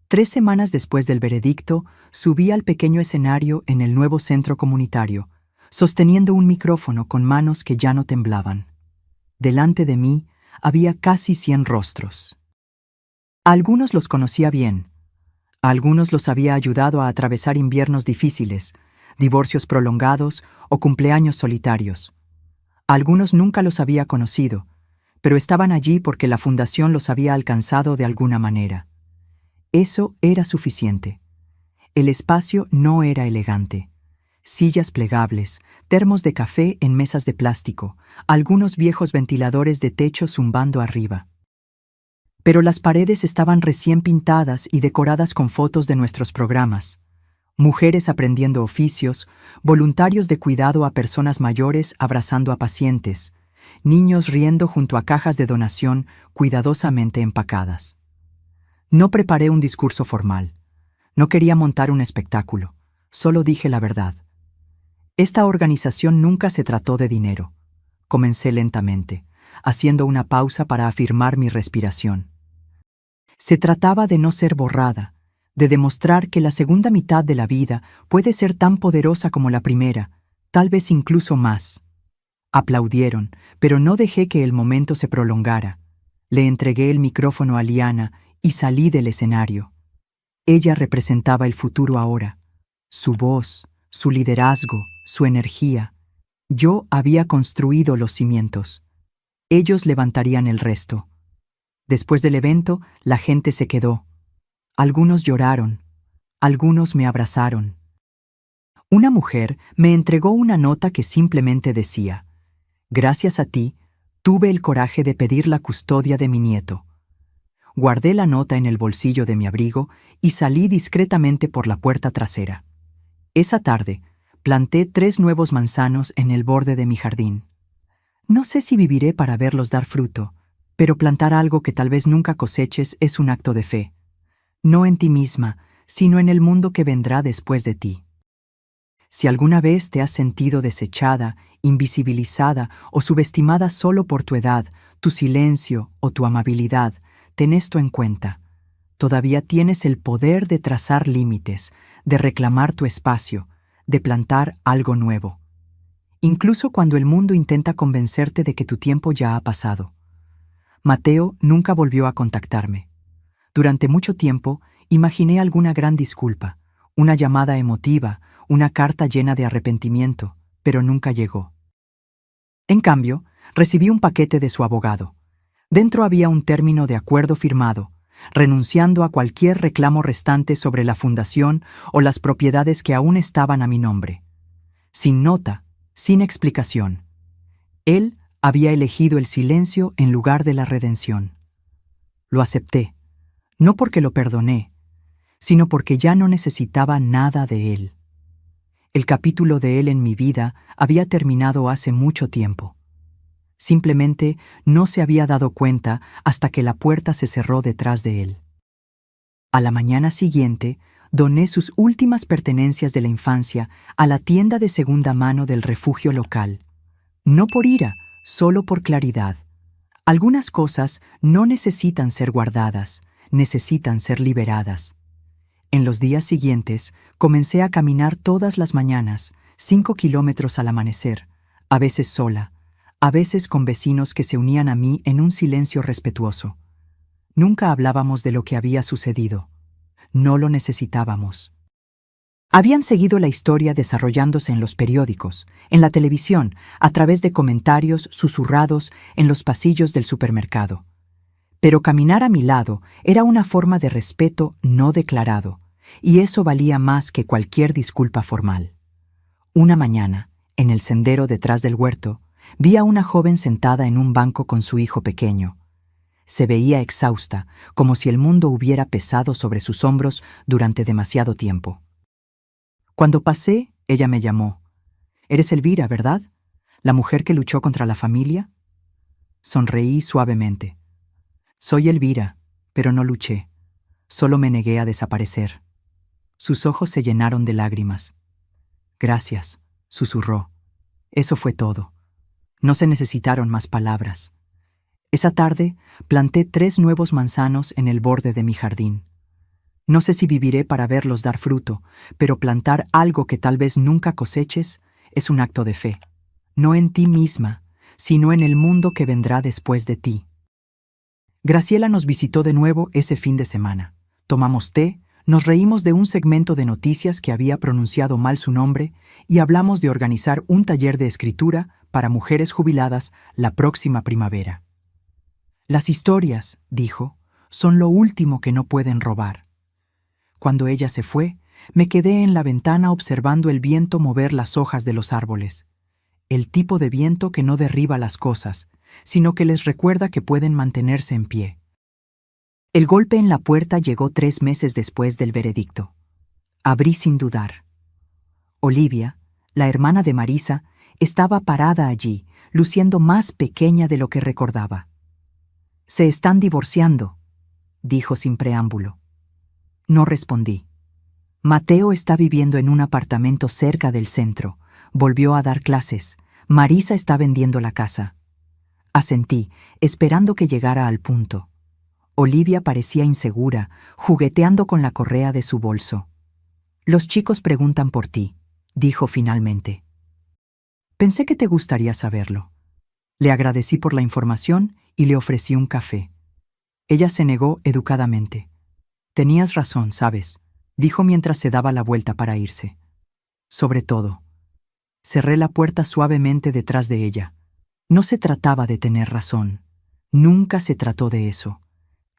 3 semanas después del veredicto, subí al pequeño escenario en el nuevo centro comunitario, sosteniendo un micrófono con manos que ya no temblaban. Delante de mí había casi 100 rostros. A algunos los conocía bien. A algunos los había ayudado a atravesar inviernos difíciles, divorcios prolongados o cumpleaños solitarios. A algunos nunca los había conocido, pero estaban allí porque la fundación los había alcanzado de alguna manera. Eso era suficiente. El espacio no era elegante. Sillas plegables, termos de café en mesas de plástico, algunos viejos ventiladores de techo zumbando arriba. Pero las paredes estaban recién pintadas y decoradas con fotos de nuestros programas. Mujeres aprendiendo oficios, voluntarios de cuidado a personas mayores abrazando a pacientes, niños riendo junto a cajas de donación cuidadosamente empacadas. No preparé un discurso formal. No quería montar un espectáculo. Solo dije la verdad. Esta organización nunca se trató de dinero. Comencé lentamente, haciendo una pausa para afirmar mi respiración. Se trataba de no ser borrada, de demostrar que la segunda mitad de la vida puede ser tan poderosa como la primera, tal vez incluso más. Aplaudieron, pero no dejé que el momento se prolongara. Le entregué el micrófono a Liana y salí del escenario. Ella representaba el futuro ahora. Su voz, su liderazgo, su energía. Yo había construido los cimientos. Ellos levantarían el resto. Después del evento, la gente se quedó. Algunos lloraron. Algunos me abrazaron. Una mujer me entregó una nota que simplemente decía: «Gracias a ti, tuve el coraje de pedir la custodia de mi nieto». Guardé la nota en el bolsillo de mi abrigo y salí discretamente por la puerta trasera. Esa tarde, planté 3 nuevos manzanos en el borde de mi jardín. No sé si viviré para verlos dar fruto, pero plantar algo que tal vez nunca coseches es un acto de fe. No en ti misma, sino en el mundo que vendrá después de ti. Si alguna vez te has sentido desechada, invisibilizada o subestimada solo por tu edad, tu silencio o tu amabilidad, ten esto en cuenta. todavía tienes el poder de trazar límites, de reclamar tu espacio, de plantar algo nuevo. Incluso cuando el mundo intenta convencerte de que tu tiempo ya ha pasado. Mateo nunca volvió a contactarme. Durante mucho tiempo, imaginé alguna gran disculpa, una llamada emotiva, una carta llena de arrepentimiento, pero nunca llegó. En cambio, recibí un paquete de su abogado. Dentro había un término de acuerdo firmado, renunciando a cualquier reclamo restante sobre la fundación o las propiedades que aún estaban a mi nombre. Sin nota, sin explicación. Él había elegido el silencio en lugar de la redención. Lo acepté, no porque lo perdoné, sino porque ya no necesitaba nada de él. El capítulo de él en mi vida había terminado hace mucho tiempo. Simplemente no se había dado cuenta hasta que la puerta se cerró detrás de él. A la mañana siguiente, doné sus últimas pertenencias de la infancia a la tienda de segunda mano del refugio local. No por ira, solo por claridad. Algunas cosas no necesitan ser guardadas, necesitan ser liberadas. En los días siguientes, comencé a caminar todas las mañanas, 5 kilómetros al amanecer, a veces sola, a veces con vecinos que se unían a mí en un silencio respetuoso. Nunca hablábamos de lo que había sucedido. No lo necesitábamos. Habían seguido la historia desarrollándose en los periódicos, en la televisión, a través de comentarios susurrados en los pasillos del supermercado. Pero caminar a mi lado era una forma de respeto no declarado, y eso valía más que cualquier disculpa formal. Una mañana, en el sendero detrás del huerto, vi a una joven sentada en un banco con su hijo pequeño. Se veía exhausta, como si el mundo hubiera pesado sobre sus hombros durante demasiado tiempo. Cuando pasé, ella me llamó. «Eres Elvira, ¿verdad? ¿La mujer que luchó contra la familia?» Sonreí suavemente. «Soy Elvira, pero no luché. Solo me negué a desaparecer». Sus ojos se llenaron de lágrimas. «Gracias», susurró. Eso fue todo. No se necesitaron más palabras. Esa tarde planté 3 nuevos manzanos en el borde de mi jardín. No sé si viviré para verlos dar fruto, pero plantar algo que tal vez nunca coseches es un acto de fe. No en ti misma, sino en el mundo que vendrá después de ti. Graciela nos visitó de nuevo ese fin de semana. Tomamos té, nos reímos de un segmento de noticias que había pronunciado mal su nombre y hablamos de organizar un taller de escritura para mujeres jubiladas la próxima primavera. «Las historias», dijo, «son lo último que no pueden robar». Cuando ella se fue, me quedé en la ventana observando el viento mover las hojas de los árboles. El tipo de viento que no derriba las cosas, sino que les recuerda que pueden mantenerse en pie. El golpe en la puerta llegó 3 meses después del veredicto. Abrí sin dudar. Olivia, la hermana de Marisa, estaba parada allí, luciendo más pequeña de lo que recordaba. «Se están divorciando», dijo sin preámbulo. No respondí. «Mateo está viviendo en un apartamento cerca del centro. Volvió a dar clases. Marisa está vendiendo la casa». Asentí, esperando que llegara al punto. Olivia parecía insegura, jugueteando con la correa de su bolso. «Los chicos preguntan por ti», dijo finalmente. «Pensé que te gustaría saberlo». Le agradecí por la información y le ofrecí un café. Ella se negó educadamente. «Tenías razón, ¿sabes?», dijo mientras se daba la vuelta para irse. «Sobre todo». Cerré la puerta suavemente detrás de ella. No se trataba de tener razón. Nunca se trató de eso.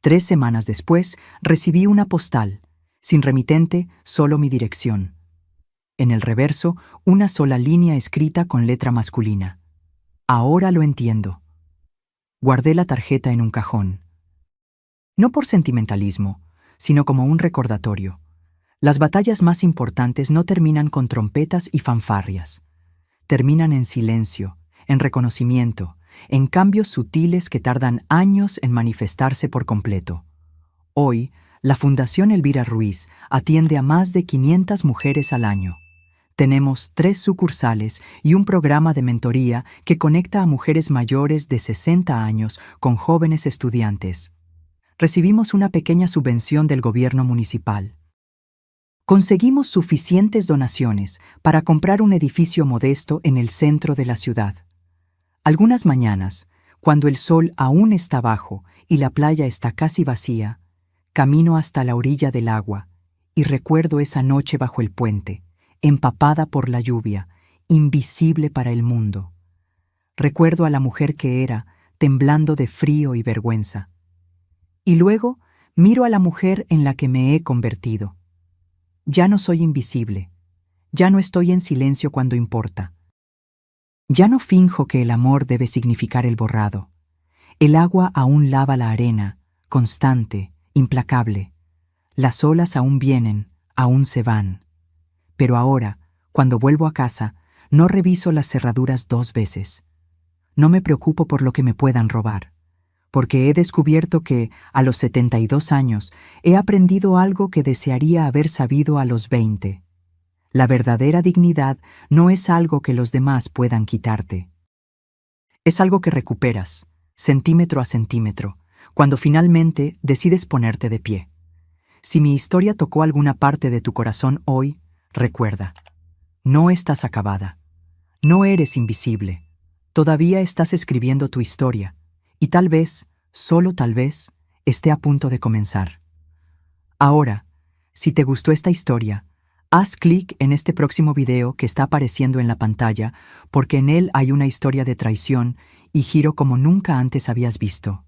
3 semanas después, recibí una postal. Sin remitente, solo mi dirección. En el reverso, una sola línea escrita con letra masculina. «Ahora lo entiendo». Guardé la tarjeta en un cajón. No por sentimentalismo, sino como un recordatorio. Las batallas más importantes no terminan con trompetas y fanfarrias. Terminan en silencio, en reconocimiento, en cambios sutiles que tardan años en manifestarse por completo. Hoy, la Fundación Elvira Ruiz atiende a más de 500 mujeres al año. Tenemos 3 sucursales y un programa de mentoría que conecta a mujeres mayores de 60 años con jóvenes estudiantes. recibimos una pequeña subvención del gobierno municipal. Conseguimos suficientes donaciones para comprar un edificio modesto en el centro de la ciudad. Algunas mañanas, cuando el sol aún está bajo y la playa está casi vacía, camino hasta la orilla del agua y recuerdo esa noche bajo el puente, empapada por la lluvia, invisible para el mundo. Recuerdo a la mujer que era, temblando de frío y vergüenza. Y luego miro a la mujer en la que me he convertido. Ya no soy invisible, ya no estoy en silencio cuando importa. Ya no finjo que el amor debe significar el borrado. El agua aún lava la arena, constante, implacable. Las olas aún vienen, aún se van. Pero ahora, cuando vuelvo a casa, no reviso las cerraduras 2 veces. No me preocupo por lo que me puedan robar, porque he descubierto que, a los 72 años, he aprendido algo que desearía haber sabido a los 20. La verdadera dignidad no es algo que los demás puedan quitarte. Es algo que recuperas, centímetro a centímetro, cuando finalmente decides ponerte de pie. Si mi historia tocó alguna parte de tu corazón hoy, recuerda, no estás acabada, no eres invisible, todavía estás escribiendo tu historia, y tal vez, solo tal vez, esté a punto de comenzar. Ahora, si te gustó esta historia, haz clic en este próximo video que está apareciendo en la pantalla porque en él hay una historia de traición y giro como nunca antes habías visto.